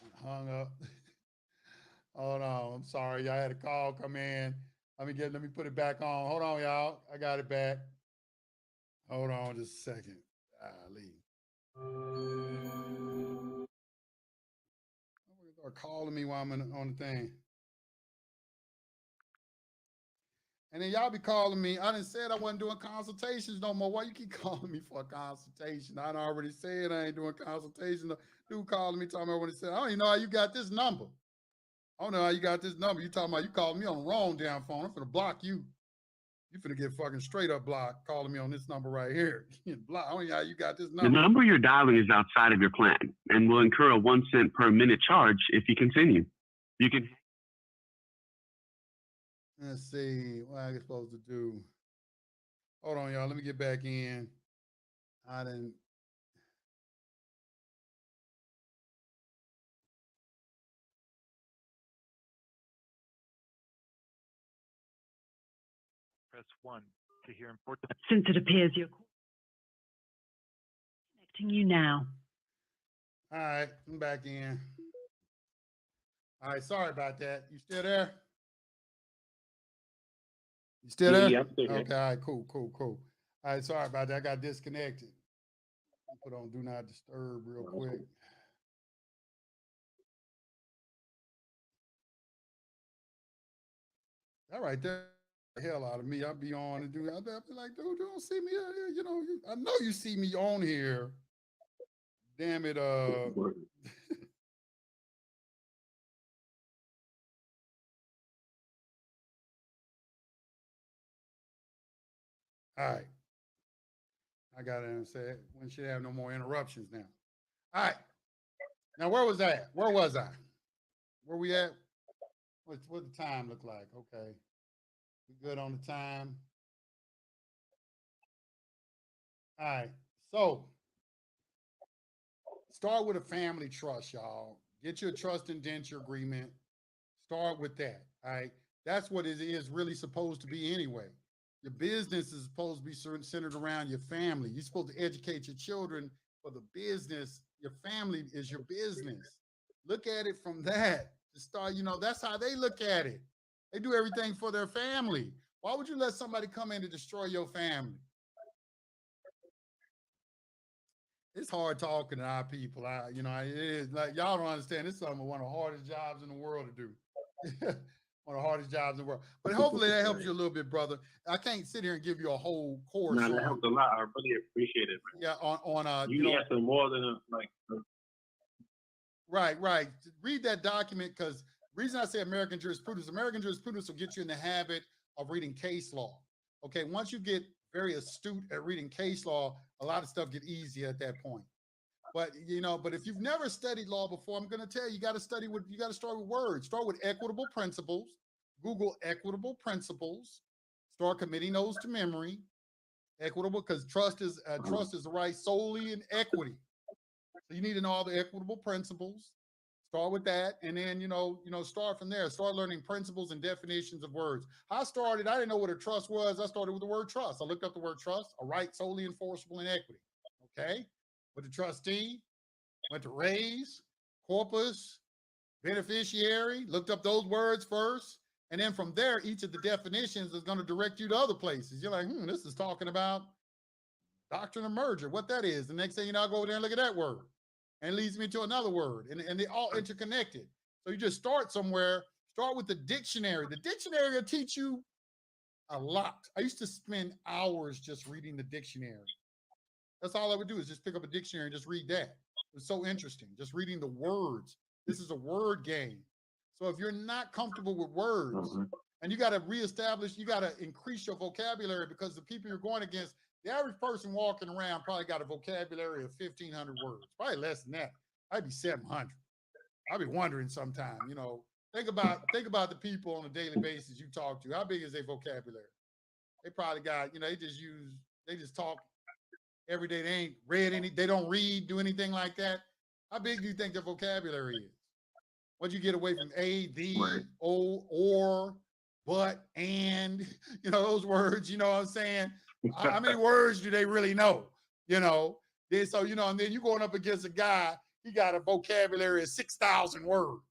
I hung up. Hold on. I'm sorry. Y'all had a call come in. Let me put it back on. Hold on, y'all. I got it back. Hold on just a second. They're calling me while I'm on the thing. And then y'all be calling me. I done said I wasn't doing consultations no more. Why you keep calling me for a consultation? I done already said I ain't doing consultations. Dude calling me talking about what he said. I don't even know how you got this number. I don't know how you got this number. You talking about you calling me on the wrong damn phone. I'm finna block you. You finna get fucking straight up blocked calling me on this number right here. Block. I don't know how you got this number. The number you're dialing is outside of your plan and will incur a 1 cent per minute charge if you continue. You can. Let's see what I'm supposed to do. Hold on, y'all. Let me get back in. I didn't. Press 1 to hear important. Since it appears you're connecting you now. All right, I'm back in. All right, sorry about that. You still there? You still there? Yeah, I'm still here. Okay, all right, cool. All right, sorry about that. I got disconnected. Put on Do Not Disturb real quick. All right, there. The hell out of me. I'll be on and I'll be like, dude, you don't see me here. You know, I know you see me on here. Damn it. All right. I got it and said, we should have no more interruptions now. All right. Now, where was I? Where we at? What the time look like? Okay. We good on the time? All right. So, start with a family trust, y'all. Get your trust indenture agreement. Start with that. All right. That's what it is really supposed to be anyway. Your business is supposed to be centered around your family. You're supposed to educate your children for the business. Your family is your business. Look at it from that. To start, that's how they look at it. They do everything for their family. Why would you let somebody come in to destroy your family? It's hard talking to our people. It is like y'all don't understand. This is one of the hardest jobs in the world to do. One of the hardest jobs in the world. But hopefully that helps you a little bit, brother. I can't sit here and give you a whole course. No, that helped a lot. I really appreciate it, man. Yeah, you answer more than Right. Read that document because the reason I say American jurisprudence will get you in the habit of reading case law. Okay, once you get very astute at reading case law, a lot of stuff get easier at that point. But if you've never studied law before, I'm going to tell you, you got to start with words. Start with equitable principles. Google equitable principles. Start committing those to memory. Equitable, because trust is the right solely in equity. So you need to know all the equitable principles. Start with that, and then start from there. Start learning principles and definitions of words. I didn't know what a trust was. I started with the word trust. I looked up the word trust, a right solely enforceable in equity. Okay, with the trustee, went to raise, corpus, beneficiary. Looked up those words first, and then from there, each of the definitions is going to direct you to other places. You're like, this is talking about doctrine of merger, what that is. The next thing you know, I go over there and look at that word. And it leads me to another word. And they all interconnected. So you just start somewhere, start with the dictionary. The dictionary will teach you a lot. I used to spend hours just reading the dictionary. That's all I would do is just pick up a dictionary and just read that. It was so interesting, just reading the words. This is a word game. So if you're not comfortable with words, and you got to reestablish, you got to increase your vocabulary, because the people you're going against, the average person walking around probably got a vocabulary of 1,500 words, probably less than that. I'd be 700. I'd be wondering sometime, think about the people on a daily basis you talk to. How big is their vocabulary? They probably got, they just talk every day. They ain't read they don't read, do anything like that. How big do you think their vocabulary is? What'd you get away from a, the, right, or, but, and, those words, you know what I'm saying? How many words do they really know? So, and then you going up against a guy, he got a vocabulary of 6,000 words.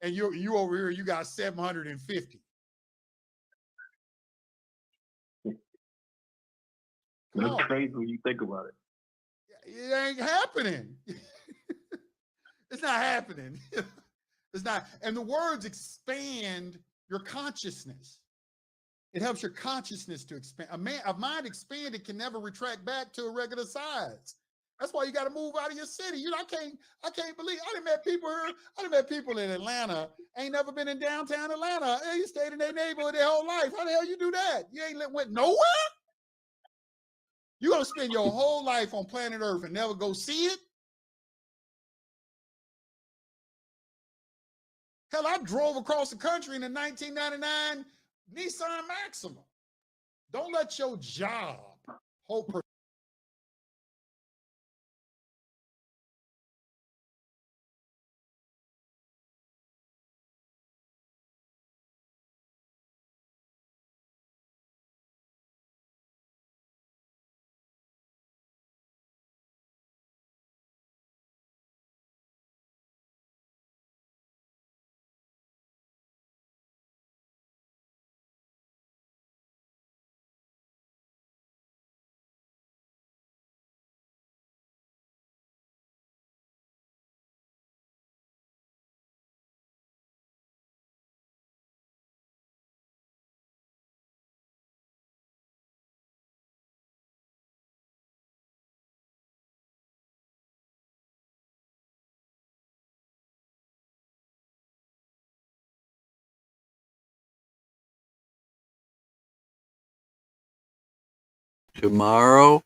And you over here, you got 750. That's crazy when you think about it. It ain't happening. It's not happening. It's not. And the words expand your consciousness. It helps your consciousness to expand. A mind expanded can never retract back to a regular size. That's why you got to move out of your city. I can't believe I done met people here. I done met people in Atlanta, ain't never been in downtown Atlanta. They stayed in their neighborhood their whole life. How the hell you do that? You ain't went nowhere? You gonna spend your whole life on planet Earth and never go see it? Hell, I drove across the country in a 1999 Nissan Maxima. Don't let your job hold. Tomorrow,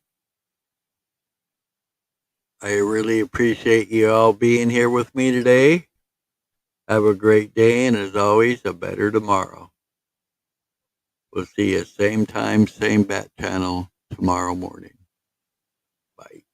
I really appreciate you all being here with me today. Have a great day, and as always, a better tomorrow. We'll see you same time, same bat channel tomorrow morning. Bye.